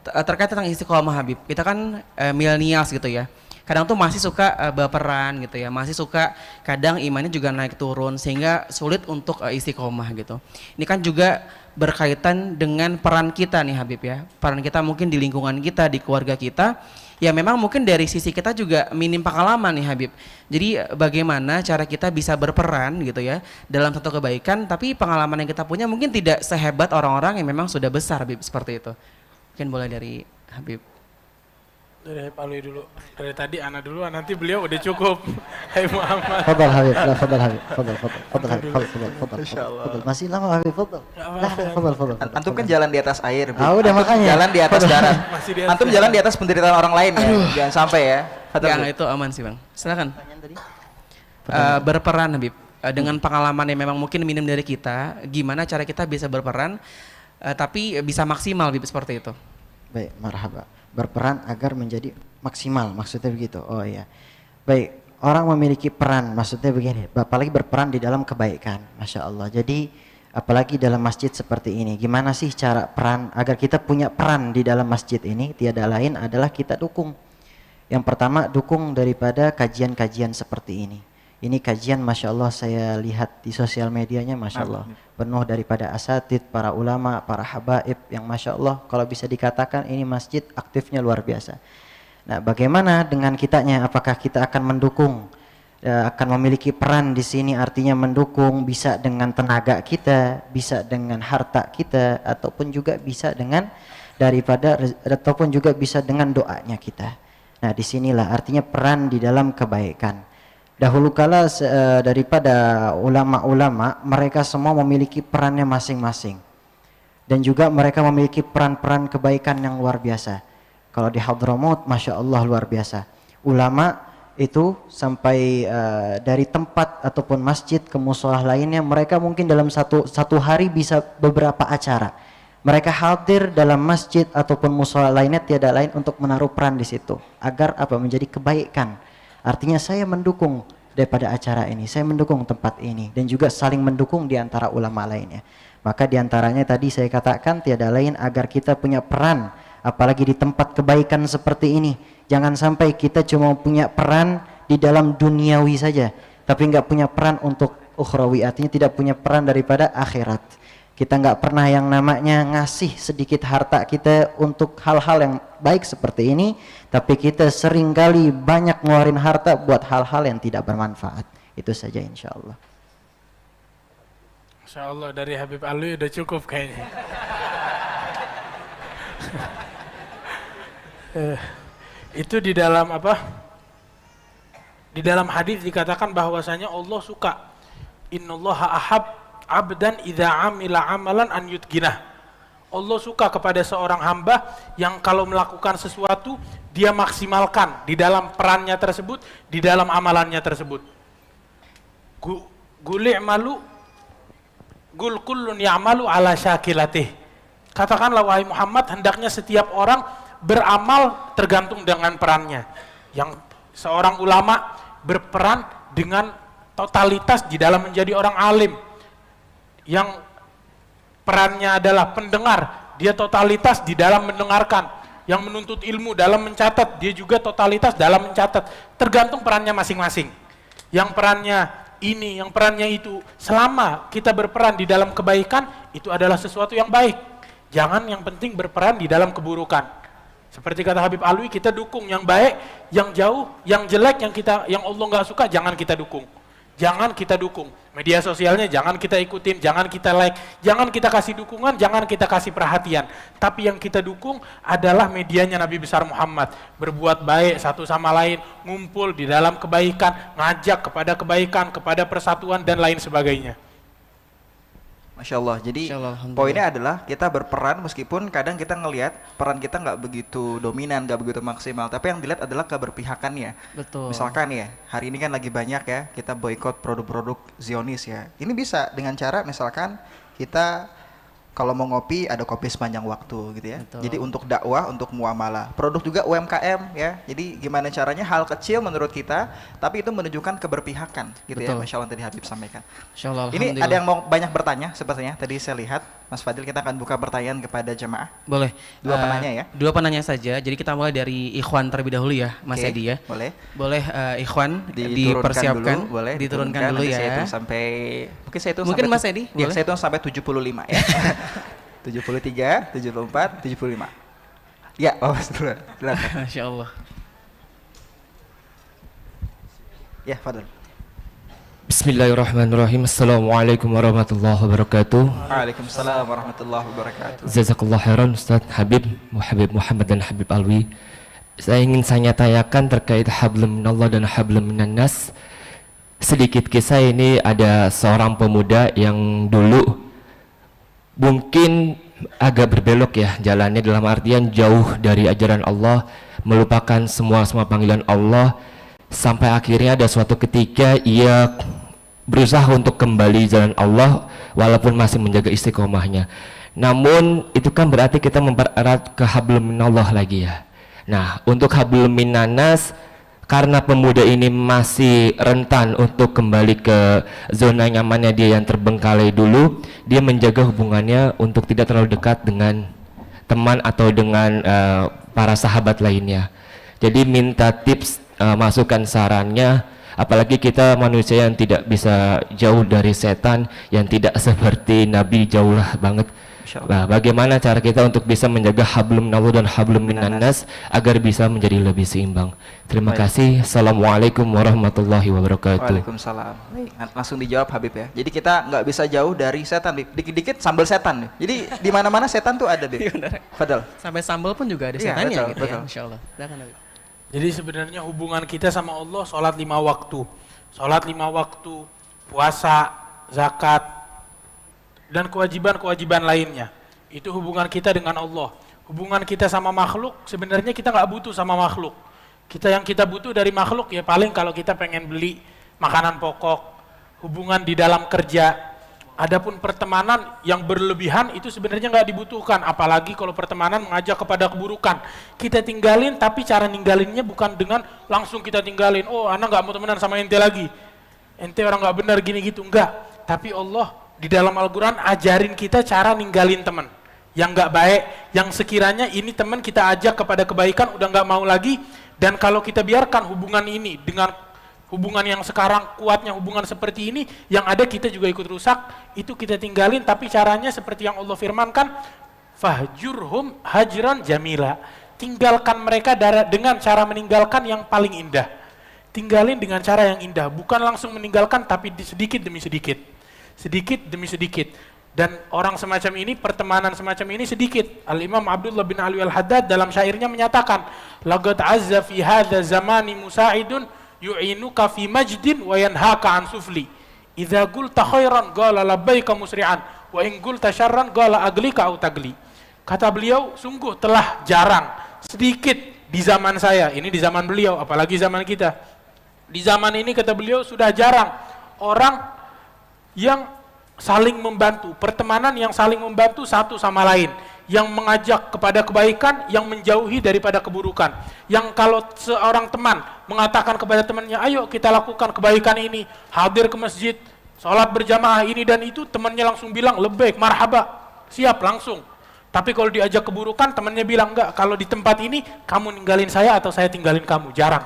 Terkait tentang istiqomah Habib, kita kan millennials gitu ya, kadang tuh masih suka baperan gitu ya, masih suka kadang imannya juga naik turun sehingga sulit untuk istiqomah gitu. Ini kan juga berkaitan dengan peran kita nih Habib ya, peran kita mungkin di lingkungan kita, di keluarga kita, ya memang mungkin dari sisi kita juga minim pengalaman nih Habib. Jadi bagaimana cara kita bisa berperan gitu ya dalam satu kebaikan, tapi pengalaman yang kita punya mungkin tidak sehebat orang-orang yang memang sudah besar Habib, seperti itu. Mungkin boleh dari Habib. Dari Pak Alwi dulu. Dari tadi Ana dulu, nanti beliau udah cukup. Hai Muhammad. Fadal Habib, lah fadal Habib, fadal Habib, fadal. Masih lama Habib, fadal. Lah, fadal. Antum kan jalan di atas air, Bu. Udah makanya. Jalan di atas darat. Masih di atas Antum jalan di atas penderitaan orang lain ya. Jangan sampai ya. Yang itu aman sih Bang. Silakan. Berperan Habib. Dengan pengalaman yang memang mungkin minim dari kita, gimana cara kita bisa berperan tapi bisa maksimal Habib, seperti itu. Baik, marhaba. Berperan agar menjadi maksimal, maksudnya begitu. Oh iya. Baik, orang memiliki peran, maksudnya begini, apalagi berperan di dalam kebaikan, Masya Allah. Jadi apalagi dalam masjid seperti ini, gimana sih cara peran agar kita punya peran di dalam masjid ini? Tiada lain adalah kita dukung. Yang pertama, dukung daripada kajian-kajian seperti ini. Ini kajian Masya Allah saya lihat di sosial medianya, Masya Allah, penuh daripada asatid, para ulama, para habaib yang Masya Allah kalau bisa dikatakan ini masjid aktifnya luar biasa. Nah, bagaimana dengan kitanya? Apakah kita akan mendukung, akan memiliki peran di sini? Artinya mendukung bisa dengan tenaga kita, bisa dengan harta kita, ataupun juga bisa dengan ataupun juga bisa dengan doanya kita. Nah, disinilah artinya peran di dalam kebaikan. Dahulu kala daripada ulama-ulama, mereka semua memiliki perannya masing-masing. Dan juga mereka memiliki peran-peran kebaikan yang luar biasa. Kalau di Hadramaut, Masya Allah luar biasa. Ulama itu sampai dari tempat ataupun masjid ke musolah lainnya, mereka mungkin dalam satu hari bisa beberapa acara. Mereka hadir dalam masjid ataupun musolah lainnya, tiada lain untuk menaruh peran di situ. Agar menjadi kebaikan. Artinya saya mendukung daripada acara ini, saya mendukung tempat ini, dan juga saling mendukung di antara ulama lainnya. Maka di antaranya tadi saya katakan tiada lain agar kita punya peran, apalagi di tempat kebaikan seperti ini. Jangan sampai kita cuma punya peran di dalam duniawi saja, tapi nggak punya peran untuk ukhrawi, artinya tidak punya peran daripada akhirat. Kita nggak pernah yang namanya ngasih sedikit harta kita untuk hal-hal yang baik seperti ini, tapi kita seringkali banyak ngeluarin harta buat hal-hal yang tidak bermanfaat. Itu saja insya Allah. Masya Allah, dari Habib Alwi udah cukup kayaknya. Itu di dalam apa? Di dalam hadis dikatakan bahwasanya Allah suka, innallaha ahab abdan idza amila amalan an yutqinah. Allah suka kepada seorang hamba yang kalau melakukan sesuatu dia maksimalkan di dalam perannya tersebut, di dalam amalannya tersebut. Gul kullun ya'malu ala syakilatih. Katakanlah wahai Muhammad, hendaknya setiap orang beramal tergantung dengan perannya. Yang seorang ulama berperan dengan totalitas di dalam menjadi orang alim. Yang perannya adalah pendengar, dia totalitas di dalam mendengarkan. Yang menuntut ilmu dalam mencatat, dia juga totalitas dalam mencatat. Tergantung perannya masing-masing. Yang perannya ini, yang perannya itu, selama kita berperan di dalam kebaikan, itu adalah sesuatu yang baik. Jangan yang penting berperan di dalam keburukan. Seperti kata Habib Alwi, kita dukung yang baik, yang jauh, yang jelek, yang Allah nggak suka, jangan kita dukung. Jangan kita dukung. Media sosialnya jangan kita ikutin, jangan kita like, jangan kita kasih dukungan, jangan kita kasih perhatian. Tapi yang kita dukung adalah medianya Nabi besar Muhammad. Berbuat baik satu sama lain, ngumpul di dalam kebaikan, ngajak kepada kebaikan, kepada persatuan dan lain sebagainya. Masya Allah. Jadi Masya Allah, alhamdulillah. poinnya adalah kita berperan meskipun kadang kita ngelihat peran kita nggak begitu dominan, nggak begitu maksimal. Tapi yang dilihat adalah keberpihakannya. Betul. Misalkan ya, hari ini kan lagi banyak ya kita boykot produk-produk Zionis ya. Ini bisa dengan cara misalkan kita kalau mau ngopi ada kopi sepanjang waktu gitu ya. Betul. Jadi untuk dakwah, untuk muamalah. Produk juga UMKM ya. Jadi gimana caranya hal kecil menurut kita, tapi itu menunjukkan keberpihakan gitu ya. Betul. Masya Allah tadi Habib sampaikan. Masya Allah, Ini alhamdulillah. ada yang mau banyak bertanya sepertinya. Tadi saya lihat Mas Fadil kita akan buka pertanyaan kepada jemaah. Boleh. Dua penanya ya. Dua penanya saja. Jadi kita mulai dari Ikhwan terlebih dahulu ya, Mas Oke, Edi ya. Boleh. Boleh Ikhwan Diturunkan dipersiapkan, dulu, boleh diturunkan dulu nanti ya. Saya hitung sampai mungkin saya hitung Mungkin sampai Mas Edi, ya, boleh? saya hitung sampai 75 ya. 73, 74, 75. Ya, awas dulu. Silakan. Masya Allah. Ya, Fadil. Bismillahirrahmanirrahim. Assalamualaikum warahmatullahi wabarakatuh. Waalaikumsalam warahmatullahi wabarakatuh. Jazakallah khairan Ustaz Habib Muhammad dan Habib Alwi. Saya ingin tanyakan terkait hablum minallah dan hablum minannas. Sedikit kisah ini, ada seorang pemuda yang dulu mungkin agak berbelok ya jalannya, dalam artian jauh dari ajaran Allah, melupakan semua panggilan Allah, sampai akhirnya ada suatu ketika ia berusaha untuk kembali jalan Allah walaupun masih menjaga istiqomahnya. Namun itu kan berarti kita mempererat ke hablum minallah lagi ya. Nah, untuk hablum minannas, karena pemuda ini masih rentan untuk kembali ke zona nyamannya dia yang terbengkalai dulu, dia menjaga hubungannya untuk tidak terlalu dekat dengan teman atau dengan para sahabat lainnya. Jadi minta tips, masukan, sarannya, apalagi kita manusia yang tidak bisa jauh dari setan, yang tidak seperti Nabi, jauhlah banget. Nah, bagaimana cara kita untuk bisa menjaga hablum minallah dan hablum minannas agar bisa menjadi lebih seimbang? Terima kasih. Assalamualaikum warahmatullahi wabarakatuh. Waalaikumsalam. Baik, langsung dijawab Habib ya. Jadi kita nggak bisa jauh dari setan, Bib. Dikit-dikit sambal setan. Bib. Jadi di mana-mana setan tuh ada, Bib. Fadal. Sampai sambal pun juga ada Iya, setannya betul, gitu betul. ya. Masya Allah. Silakan, Habib. Jadi sebenarnya hubungan kita sama Allah sholat 5 waktu. Sholat 5 waktu, puasa, zakat, dan kewajiban-kewajiban lainnya. Itu hubungan kita dengan Allah. Hubungan kita sama makhluk, sebenarnya kita nggak butuh sama makhluk. Yang kita butuh dari makhluk ya paling kalau kita pengen beli makanan pokok, hubungan di dalam kerja. Adapun pertemanan yang berlebihan itu sebenarnya nggak dibutuhkan, apalagi kalau pertemanan mengajak kepada keburukan. Kita tinggalin, tapi cara ninggalinnya bukan dengan langsung kita tinggalin. Oh, anak nggak mau temenan sama ente lagi. Ente orang nggak benar gini gitu, enggak. Tapi Allah di dalam Al-Quran ajarin kita cara ninggalin teman yang nggak baik, yang sekiranya ini teman kita ajak kepada kebaikan udah nggak mau lagi. Dan kalau kita biarkan hubungan ini dengan hubungan yang sekarang kuatnya hubungan seperti ini, yang ada kita juga ikut rusak, itu kita tinggalin. Tapi caranya seperti yang Allah firmankan, fahjurhum hajran jamila. Tinggalkan mereka dengan cara meninggalkan yang paling indah. Tinggalin dengan cara yang indah, bukan langsung meninggalkan tapi sedikit demi sedikit. Sedikit demi sedikit. Dan orang semacam ini, pertemanan semacam ini sedikit. Al-Imam Abdullah bin Alwi Al-Haddad dalam syairnya menyatakan, laqad azza fi hadza zamani musa'idun yu'inuka fi majdin wa yanhaka an sufli. Idza qulta khairan qala labbaika musri'an wa in qulta syarran qala aglika au tagli. Kata beliau, sungguh telah jarang, sedikit di zaman saya, ini di zaman beliau, apalagi zaman kita. Di zaman ini kata beliau sudah jarang orang yang saling membantu, pertemanan yang saling membantu satu sama lain, yang mengajak kepada kebaikan, yang menjauhi daripada keburukan. Yang kalau seorang teman mengatakan kepada temannya, ayo kita lakukan kebaikan ini, hadir ke masjid, sholat berjamaah ini dan itu, temannya langsung bilang, lebaik, marhaba, siap langsung. Tapi kalau diajak keburukan, temannya bilang, enggak, kalau di tempat ini, kamu ninggalin saya atau saya tinggalin kamu, jarang.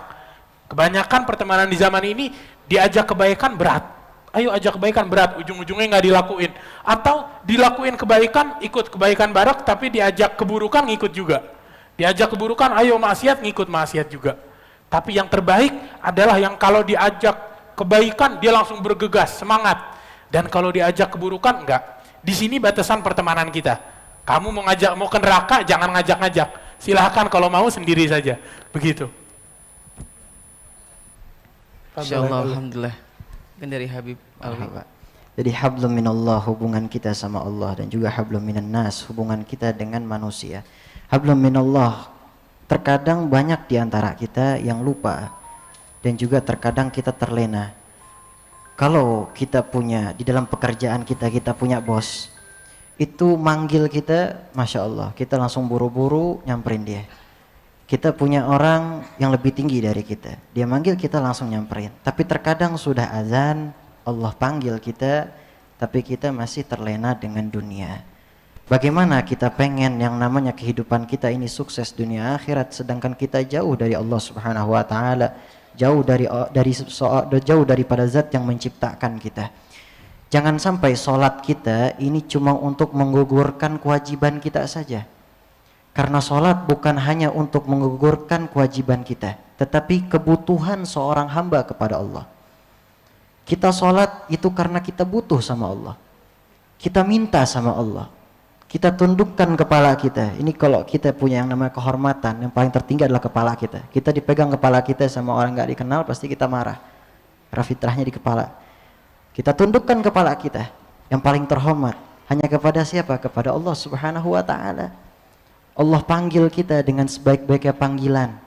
Kebanyakan pertemanan di zaman ini, diajak kebaikan berat. Ayo ajak kebaikan berat, ujung-ujungnya nggak dilakuin. Atau dilakuin kebaikan, ikut kebaikan barak, tapi diajak keburukan ngikut juga. Diajak keburukan, ayo maksiat, ngikut maksiat juga. Tapi yang terbaik adalah yang kalau diajak kebaikan, dia langsung bergegas, semangat. Dan kalau diajak keburukan, enggak. Di sini batasan pertemanan kita. Kamu mau ke neraka, jangan ngajak-ngajak. Silahkan kalau mau sendiri saja. Begitu. Insya Allah, alhamdulillah. Mungkin dari Habib Alwi. Jadi hablum minallah, hubungan kita sama Allah, dan juga hablum minan nas, hubungan kita dengan manusia. Hablum minallah, terkadang banyak di antara kita yang lupa, dan juga terkadang kita terlena. Kalau kita punya, di dalam pekerjaan kita punya bos, itu manggil kita, Masya Allah, kita langsung buru-buru nyamperin dia. Kita punya orang yang lebih tinggi dari kita, dia manggil kita langsung nyamperin. Tapi terkadang sudah azan, Allah panggil kita, tapi kita masih terlena dengan dunia. Bagaimana kita pengen yang namanya kehidupan kita ini sukses dunia akhirat, sedangkan kita jauh dari Allah Subhanahu wa taala, jauh daripada zat yang menciptakan kita. Jangan sampai sholat kita ini cuma untuk menggugurkan kewajiban kita saja. Karena sholat bukan hanya untuk menggugurkan kewajiban kita, tetapi kebutuhan seorang hamba kepada Allah. Kita sholat itu karena kita butuh sama Allah, kita minta sama Allah, kita tundukkan kepala kita. Ini kalau kita punya yang namanya kehormatan, yang paling tertinggi adalah kepala kita. Kita dipegang kepala kita sama orang gak dikenal, pasti kita marah. Fitrahnya di kepala. Kita tundukkan kepala kita, yang paling terhormat hanya kepada siapa? Kepada Allah Subhanahu wa ta'ala. Allah panggil kita dengan sebaik-baiknya panggilan.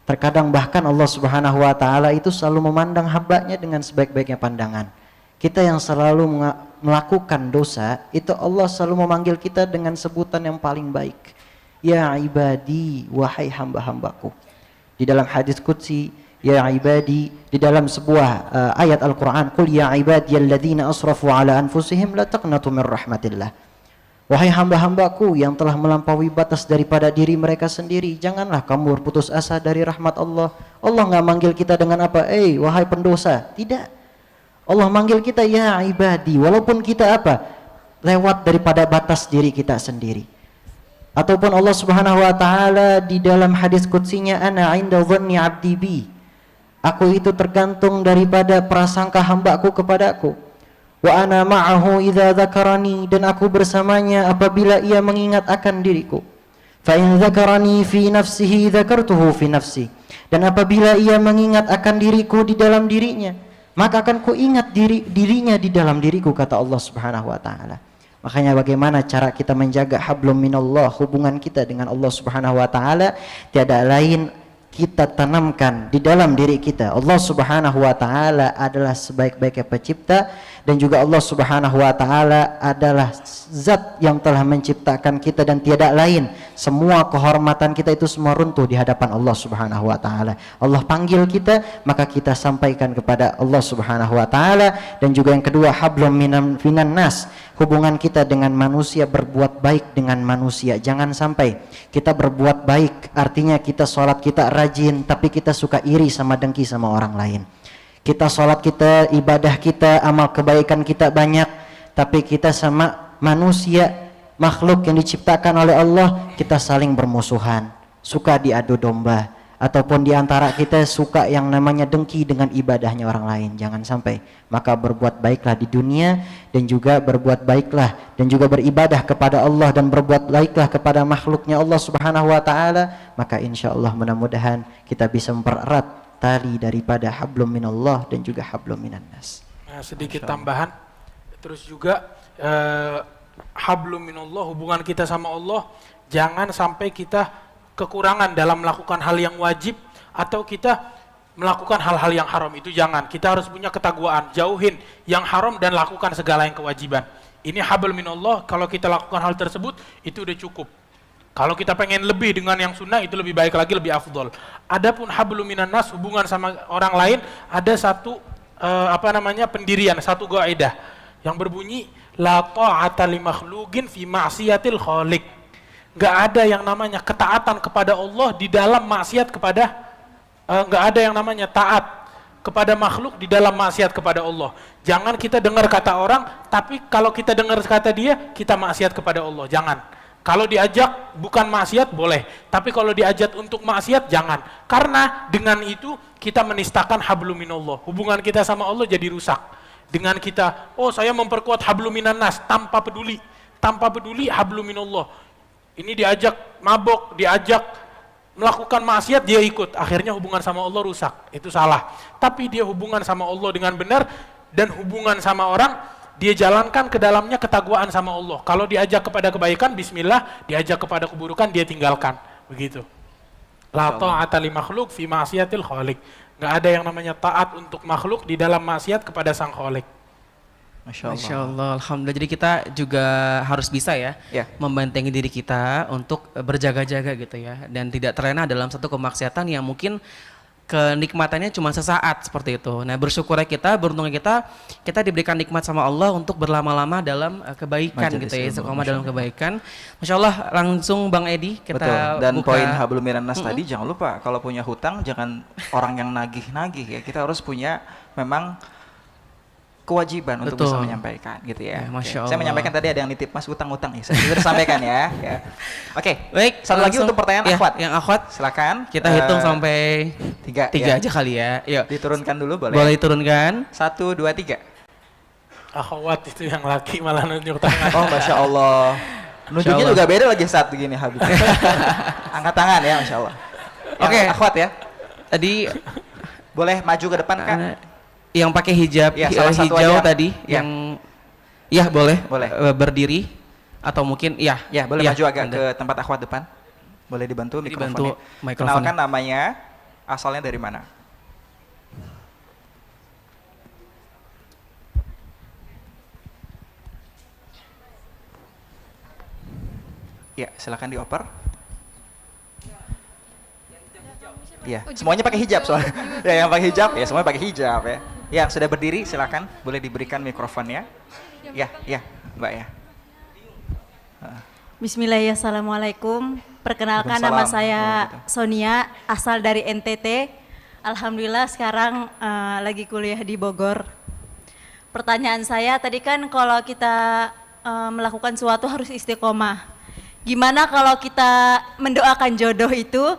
Terkadang bahkan Allah Subhanahu wa ta'ala itu selalu memandang hambanya dengan sebaik-baiknya pandangan. Kita yang selalu melakukan dosa, itu Allah selalu memanggil kita dengan sebutan yang paling baik. Ya ibadi, wahai hamba-hambaku. Di dalam hadis qudsi, ya ibadi, di dalam sebuah ayat Al-Quran, qul ya ibadiyalladzina asrafu ala anfusihim la taqnatu min rahmatillah. Wahai hamba-hambaku yang telah melampaui batas daripada diri mereka sendiri, janganlah kamu berputus asa dari rahmat Allah. Allah nggak manggil kita dengan apa? Wahai pendosa. Tidak. Allah manggil kita ya ibadi, walaupun kita apa? Lewat daripada batas diri kita sendiri. Ataupun Allah Subhanahu wa taala di dalam hadis qudsinya, ana 'inda dhanni 'abdi bi. Aku itu tergantung daripada prasangka hambaku kepadaku. Wa ana ma'ahu idza dzakarani, dan aku bersamanya apabila ia mengingat akan diriku. Fa in dzakarani fi nafsihi dzakartuhu fi nafsi, dan apabila ia mengingat akan diriku di dalam dirinya, maka akan ku ingat dirinya di dalam diriku, kata Allah Subhanahu wa taala. Makanya bagaimana cara kita menjaga hablum minallah, hubungan kita dengan Allah Subhanahu wa taala, tiada lain kita tanamkan di dalam diri kita. Allah Subhanahu wa taala adalah sebaik-baiknya pencipta, dan juga Allah Subhanahu wa taala adalah zat yang telah menciptakan kita, dan tiada lain. Semua kehormatan kita itu semua runtuh di hadapan Allah Subhanahu wa taala. Allah panggil kita, maka kita sampaikan kepada Allah Subhanahu wa taala. Dan juga yang kedua, hablum minan nas, hubungan kita dengan manusia, berbuat baik dengan manusia. Jangan sampai kita berbuat baik, artinya kita sholat kita rajin, tapi kita suka iri sama dengki sama orang lain. Kita sholat kita, ibadah kita, amal kebaikan kita banyak, tapi kita sama manusia, makhluk yang diciptakan oleh Allah, kita saling bermusuhan, suka diadu domba, ataupun diantara kita suka yang namanya dengki dengan ibadahnya orang lain. Jangan sampai. Maka berbuat baiklah di dunia, dan juga berbuat baiklah dan juga beribadah kepada Allah, dan berbuat baiklah kepada makhluknya Allah Subhanahu wa taala. Maka insya Allah mudah-mudahan kita bisa mempererat tali daripada hablum minallah dan juga hablum minan nas. Nah, sedikit tambahan, terus juga hablum minallah, hubungan kita sama Allah, jangan sampai kita kekurangan dalam melakukan hal yang wajib, atau kita melakukan hal-hal yang haram. Itu jangan. Kita harus punya ketakwaan, jauhin yang haram dan lakukan segala yang kewajiban. Ini hablum minallah, kalau kita lakukan hal tersebut itu udah cukup. Kalau kita pengen lebih dengan yang sunnah, itu lebih baik lagi, lebih afdol. Adapun hablum minan nas, hubungan sama orang lain, ada satu pendirian, satu kaidah yang berbunyi la ta'ata li makhluqin fi ma'siyatil khaliq. Enggak ada yang namanya ketaatan kepada Allah di dalam maksiat kepada enggak ada yang namanya taat kepada makhluk di dalam maksiat kepada Allah. Jangan kita dengar kata orang, tapi kalau kita dengar kata dia, kita maksiat kepada Allah. Jangan. Kalau diajak bukan maksiat boleh, tapi kalau diajak untuk maksiat jangan. Karena dengan itu kita menistakan hablum minallah. Hubungan kita sama Allah jadi rusak. Dengan kita, saya memperkuat hablum minan nas tanpa peduli hablum minallah. Ini diajak mabok, diajak melakukan maksiat, dia ikut. Akhirnya hubungan sama Allah rusak. Itu salah. Tapi dia hubungan sama Allah dengan benar, dan hubungan sama orang dia jalankan ke dalamnya ketakwaan sama Allah. Kalau diajak kepada kebaikan, bismillah, diajak kepada keburukan, dia tinggalkan. Begitu. La ta'ata li makhluk fi ma'siyatil khaliq. Nggak ada yang namanya taat untuk makhluk di dalam maksiat kepada sang khaliq. Masya Allah, Alhamdulillah. Jadi kita juga harus bisa ya, membentengi diri kita untuk berjaga-jaga gitu ya. Dan tidak terlena dalam satu kemaksiatan yang mungkin kenikmatannya cuma sesaat seperti itu. Nah, bersyukurnya kita, beruntungnya kita diberikan nikmat sama Allah untuk berlama-lama dalam kebaikan gitu ya, istiqomah dalam kebaikan. Masya Allah, langsung Bang Edi kita betul. Dan buka. poin hablum minan nas tadi, jangan lupa kalau punya hutang jangan orang yang nagih-nagih ya. Kita harus punya memang kewajiban untuk bisa menyampaikan gitu ya. Masya Allah. Saya menyampaikan tadi ada yang nitip Mas utang-utang ya. Saya sudah sampaikan ya. Oke. Baik, satu lagi untuk pertanyaan akhwat. Yang akhwat silakan. Kita hitung sampai tiga aja kali ya. Yuk. Diturunkan dulu boleh. Boleh diturunkan. 1, 2, 3. Akhwat itu yang laki malah nunjuk tangan. Oh, Masya Allah. Nunjuknya juga beda lagi saat begini Habib. Angkat tangan ya, Masya Allah. Oke, akhwat ya. Tadi boleh maju ke depan Kak. Yang pakai hijab ya, hijau tadi yang boleh berdiri atau mungkin boleh maju agak ke tempat akhwat depan. Boleh dibantu mikrofonnya. Kenalkan namanya, asalnya dari mana? Ya, silakan dioper. Ya, semuanya pakai hijab soalnya. Ya, yang pakai hijab, ya semuanya pakai hijab ya. Yang sudah berdiri silakan, boleh diberikan mikrofonnya. Ya, Mbak ya. Bismillahirrahmanirrahim. Assalamualaikum. Perkenalkan nama saya Sonia, asal dari NTT. Alhamdulillah sekarang lagi kuliah di Bogor. Pertanyaan saya tadi kan kalau kita melakukan sesuatu harus istiqomah. Gimana kalau kita mendoakan jodoh itu,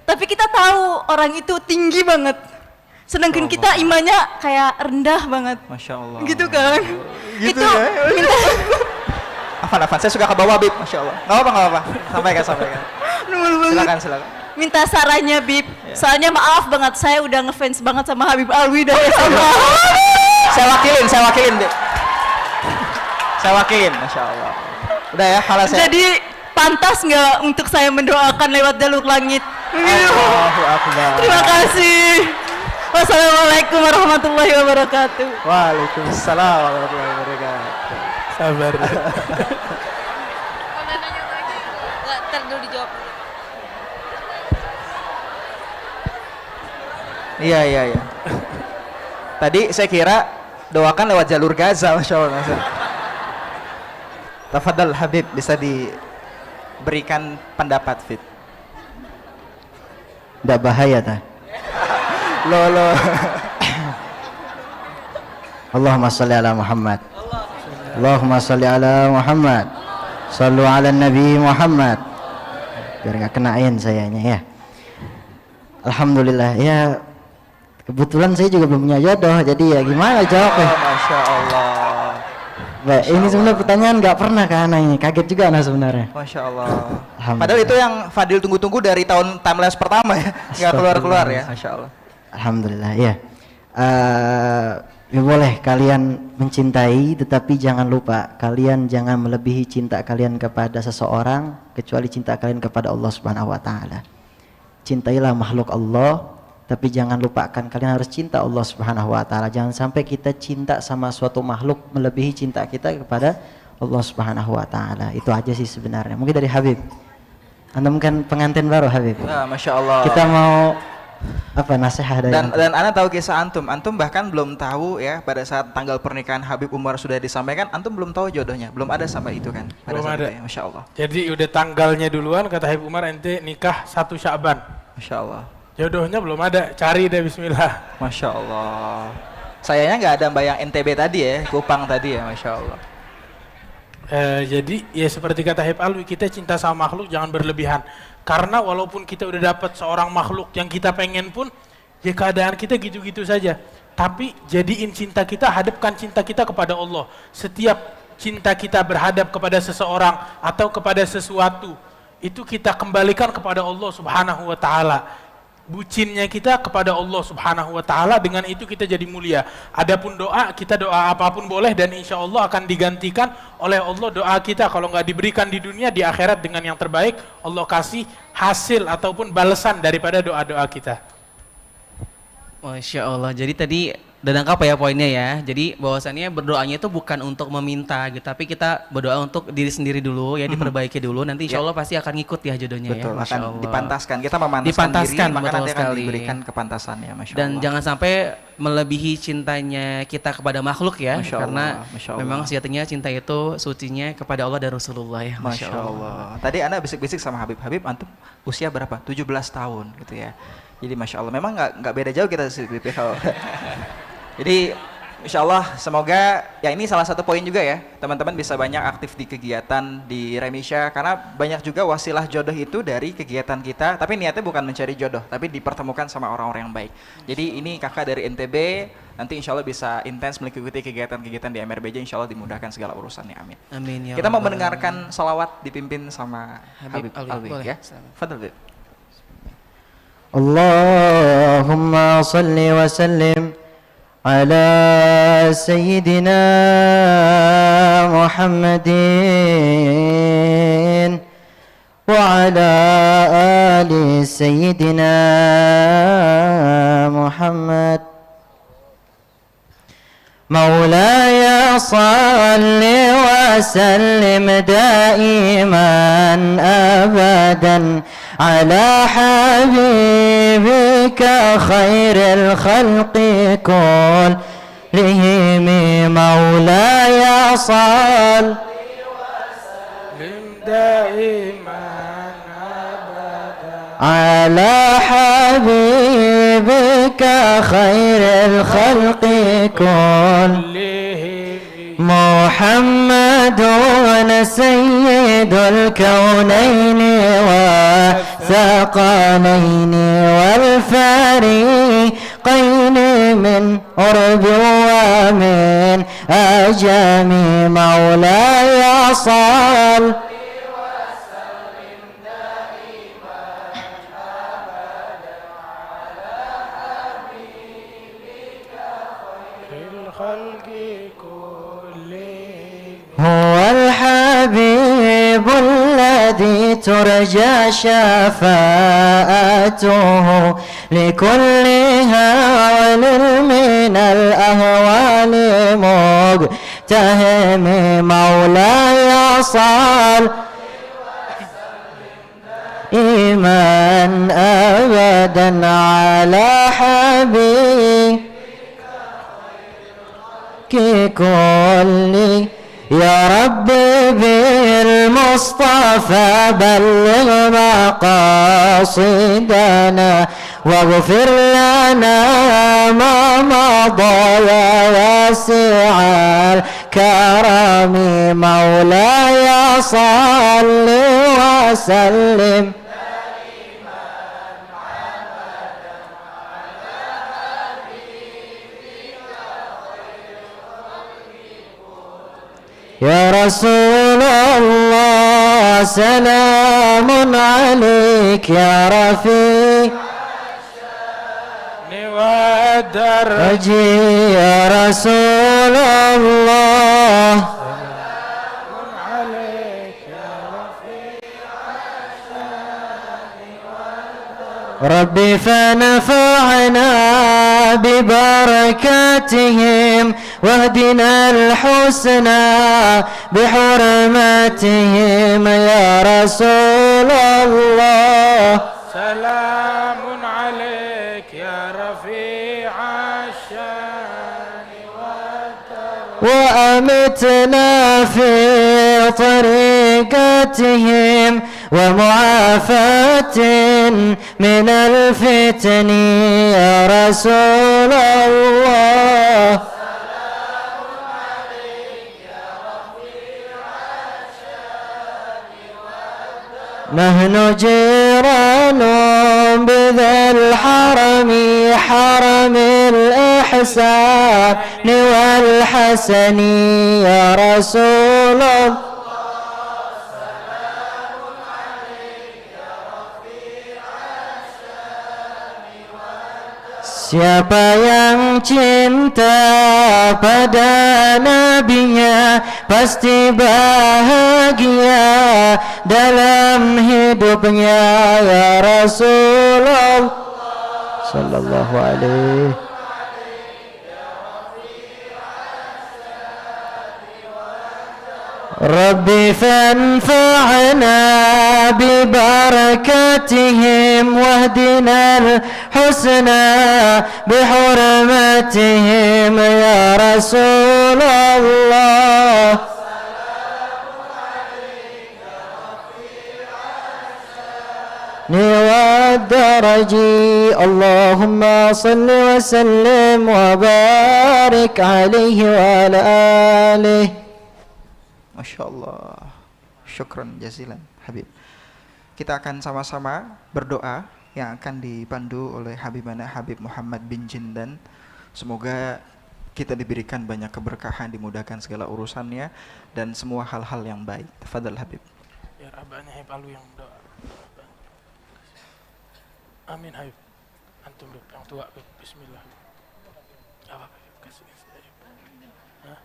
tapi kita tahu orang itu tinggi banget. Sedangkan kita imannya kayak rendah banget. Masya Allah. Gitu kan? Gitu itu ya? minta Afan, saya suka ke bawah Bib, Masya Allah. Gak apa-apa. Sampaikan. Silakan. Minta sarannya Bib. Soalnya maaf banget, saya udah ngefans banget sama Habib Alwi dari SMA. Saya wakilin Bib. Saya wakilin, Masya Allah. Udah ya, halas ya. Jadi pantas nggak untuk saya mendoakan lewat jalur langit? Allahu Akbar. Terima kasih. Wassalamualaikum warahmatullahi wabarakatuh. Waalaikumsalam warahmatullahi wabarakatuh. Sabar. Ntar dulu dijawab. Iya. Tadi saya kira doakan lewat jalur Gaza, Masya Allah. Tafadhal Habib, bisa diberikan pendapat Fit. Nggak bahaya ta? Loh. Allahumma sholli ala Muhammad. Allahumma sholli ala Muhammad. Shallu ala Nabi Muhammad. Biar nggak kenain sayanya ya. Alhamdulillah ya. Kebetulan saya juga belum punya jodoh, jadi ya gimana jawabnya? Masya Allah. Baik, ini sebenarnya pertanyaan nggak pernah ke anak ini, kaget juga anak sebenarnya. Masya Allah. Padahal itu yang Fadil tunggu-tunggu dari tahun timelapse pertama ya, nggak keluar ya. Masya Allah. Alhamdulillah ya. Ya boleh kalian mencintai, tetapi jangan lupa kalian jangan melebihi cinta kalian kepada seseorang kecuali cinta kalian kepada Allah Subhanahu Wa Taala. Cintailah makhluk Allah, tapi jangan lupakan kalian harus cinta Allah Subhanahu Wa Taala. Jangan sampai kita cinta sama suatu makhluk melebihi cinta kita kepada Allah Subhanahu Wa Taala. Itu aja sih sebenarnya. Mungkin dari Habib. Anda mungkin pengantin baru Habib. Ya, Masya Allah. Kita mau apa nasihat dari dan Ana tahu kisah antum bahkan belum tahu ya pada saat tanggal pernikahan Habib Umar sudah disampaikan, antum belum tahu jodohnya, belum ada sampai itu kan pada belum saat ada itu, ya. Masya Allah. Jadi udah tanggalnya duluan kata Habib Umar, ente nikah 1 Sya'ban. Masya Allah. Jodohnya belum ada, cari deh bismillah. Masya Allah. Sayangnya nggak ada mbak yang NTB tadi ya, Kupang tadi ya, Masya Allah. Jadi ya seperti kata Habib Alwi, kita cinta sama makhluk jangan berlebihan. Karena walaupun kita udah dapat seorang makhluk yang kita pengen pun, ya keadaan kita gitu-gitu saja. Tapi jadiin cinta kita, hadapkan cinta kita kepada Allah. Setiap cinta kita berhadap kepada seseorang atau kepada sesuatu, itu kita kembalikan kepada Allah Subhanahu Wa Taala. bucinnya kita kepada Allah Subhanahu wa taala, dengan itu kita jadi mulia. Adapun doa, kita doa apapun boleh dan insya Allah akan digantikan oleh Allah doa kita. Kalau nggak diberikan di dunia, di akhirat dengan yang terbaik Allah kasih hasil ataupun balasan daripada doa-doa kita. Masya Allah. Jadi tadi udah nangkap ya poinnya ya. Jadi bahwasannya berdoanya itu bukan untuk meminta gitu, tapi kita berdoa untuk diri sendiri dulu ya, diperbaiki dulu. Nanti insya Allah pasti akan ngikut ya jodohnya. Betul, ya. Masya akan Allah. dipantaskan. Kita memantaskan Dipantaskan, diri, maka betul nanti akan sekali. diberikan kepantasan ya, Masya Dan Allah. jangan sampai melebihi cintanya kita kepada makhluk ya, Masya karena Allah, Masya Allah. memang sejatinya cinta itu sucinya kepada Allah dan Rasulullah ya. Masya Allah. Tadi Anda bisik-bisik sama Habib, antum usia berapa? 17 tahun gitu ya. Jadi Masya Allah, memang nggak beda jauh kita sih Habib. Jadi Insya Allah semoga ya ini salah satu poin juga ya, teman-teman bisa banyak aktif di kegiatan di Remisya, karena banyak juga wasilah jodoh itu dari kegiatan kita, tapi niatnya bukan mencari jodoh, tapi dipertemukan sama orang-orang yang baik. Jadi ini kakak dari NTB, nanti Insya Allah bisa intens mengikuti kegiatan-kegiatan di MRBJ, Insya Allah dimudahkan segala urusannya, amin. Amin ya. Kita mau Rabbal mendengarkan salawat dipimpin sama Habib Alwi boleh. ya. Fadhil Habib. Allahumma salli wa sallim على سيدنا محمد وعلى آل سيدنا محمد مولاي صل وسلم دائما أبدا على حبيبك خير الخلق كلهم مولاي صل وسلم دائما أبدا على حبيبك خير الخلق كلهم محمد سيد الكونين والثقلين والفريقين من عرب ومن أجم مولاي صل هو الحبيب الذي ترجى شفاعته لكل هول من الأهوال مقتهم مولاي صل إيمان أبدا على حبيب كل يا رب بالمصطفى بلغ مقاصدنا واغفر لنا ما مضى يا واسع الكرم مولاي صل وسلم يا رسول الله سلام عليك يا رفيق والدرج يا رسول الله ربي فنفعنا ببركاتهم واهدنا الحسنى بحرماتهم يا رسول الله سلام عليك يا رفيع الشان وأمتنا في طريقتهم ومعافاة من الفتن يا رسول الله نحن جيران بذا الحرم حرم الإحسان والحسن يا رسول الله Siapa yang cinta pada nabinya pasti bahagia dalam hidupnya ya Rasulullah sallallahu alaihi. Rabbi fanfa'na bibarakatihim wahdinal husna bihurmatihim ya Rasulullah. والدرجي اللهم صل وسلم وبارك عليه وعلى آله. Masya Allah, syukran jazilan Habib. Kita akan sama-sama berdoa yang akan dipandu oleh Habibana Habib Muhammad bin Jindan. Semoga kita diberikan banyak keberkahan, dimudahkan segala urusannya dan semua hal-hal yang baik. Tafadhal Habib. Biar abahnya Habib Alwi yang doa. Amin Habib. Antum yang tua Habib. Bismillah. Apa kasih Habib. Hah?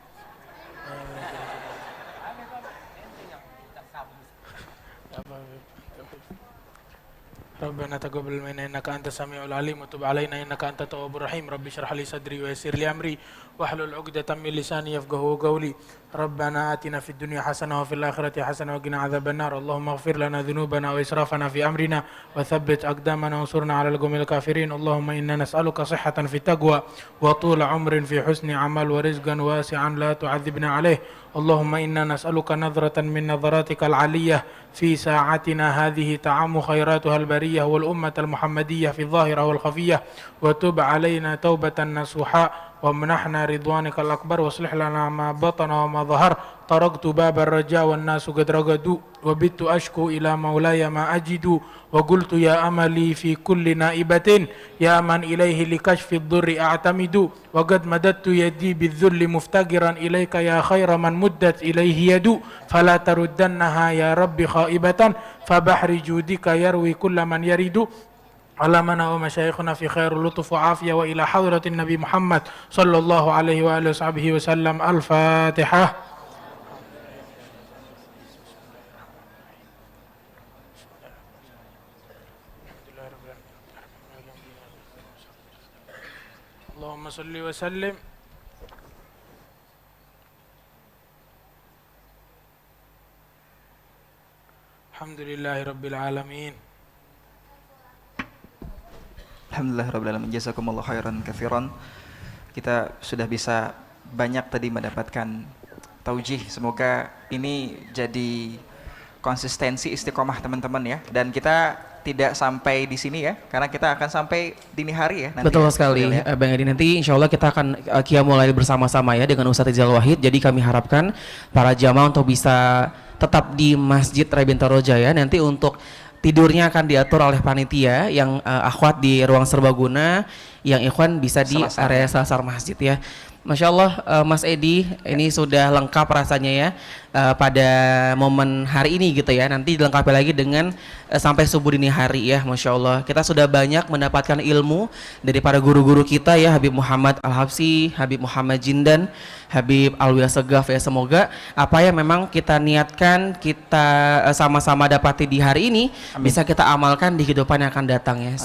ربنا تقبل منا انك انت السميع العليم وتب علينا انك انت التواب الرحيم رب اشرح لي صدري ويسر لي امري واحلل عقدة من لساني يفقهوا قولي ربنا آتنا في الدنيا حسنة وفي الآخرة حسنة وقنا عذاب النار اللهم اغفر لنا ذنوبنا وإسرافنا في أمرنا وثبت أقدامنا وانصرنا على القوم الكافرين اللهم إنا نسألك صحة في التقوى وطول عمر في حسن عمل ورزقا واسعا لا تعذبنا عليه اللهم إنا نسألك نظرة من نظراتك العلية في ساعتنا هذه تعم خيراتها البرية والأمة المحمدية في الظاهرة والخفية وتب علينا توبة نصوحاء ومنحنا رضوانك الأكبر واصلح لنا ما بطن وما ظهر طرقت باب الرجاء والناس قد رقدوا وبت أشكو إلى مولاي ما أجد وقلت يا أملي في كل نائبة يا من إليه لكشف الضر أعتمد وقد مددت يدي بالذل مفتقرا إليك يا خير من مدت إليه يد فلا تردنها يا رب خائبة فبحر جودك يروي كل من يرد علمنا ومشايخنا في خير اللطف وعافية وإلى حضرة النبي محمد صلى الله عليه وآله وصحبه وسلم الفاتحة. اللهم صل وسلم الحمد لله رب العالمين. Alhamdulillahirrabbilalamin. Jazakumullah khairan katsiran. Kita sudah bisa banyak tadi mendapatkan taujih. Semoga ini jadi konsistensi istiqomah teman-teman ya. Dan kita tidak sampai di sini ya, karena kita akan sampai dini hari ya nanti. Betul ya, sekali ya. Bang Edi, nanti insya Allah kita akan qiyamul lail bersama-sama ya dengan Ustadz Rizal Wahid. Jadi kami harapkan para jamaah untuk bisa tetap di Masjid Rai Bintaro Jaya. Nanti untuk tidurnya akan diatur oleh panitia yang akhwat di ruang serbaguna, yang ikhwan bisa di area selasar masjid ya. Masya Allah Mas Edi, ini sudah lengkap rasanya ya pada momen hari ini gitu ya. Nanti dilengkapi lagi dengan sampai subuh dini hari ya. Masya Allah kita sudah banyak mendapatkan ilmu dari para guru-guru kita ya, Habib Muhammad Al-Habsyi, Habib Muhammad Jindan, Habib Alwi Assegaf ya. Semoga apa yang memang kita niatkan, kita sama-sama dapati di hari ini, amin, bisa kita amalkan di kehidupan yang akan datang ya.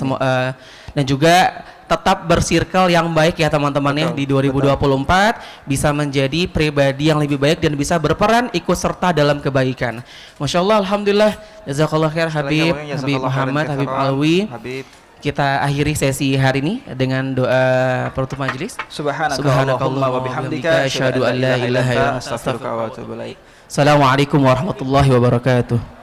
Dan juga tetap bersirkel yang baik ya teman-teman ya, di 2024 bisa menjadi pribadi yang lebih baik dan bisa berperan ikut serta dalam kebaikan. Masya Allah, alhamdulillah, jazakallah khair Habib Muhammad, Habib Alwi. Kita akhiri sesi hari ini dengan doa penutup majelis. Subhanakallahumma wa bihamdika asyhadu an la ilaha illa anta astaghfiruka wa atubu ilaik. Assalamualaikum warahmatullahi wabarakatuh.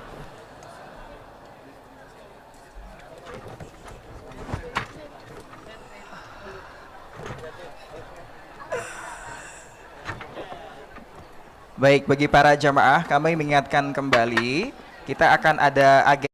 Baik, bagi para jamaah kami mengingatkan kembali kita akan ada agenda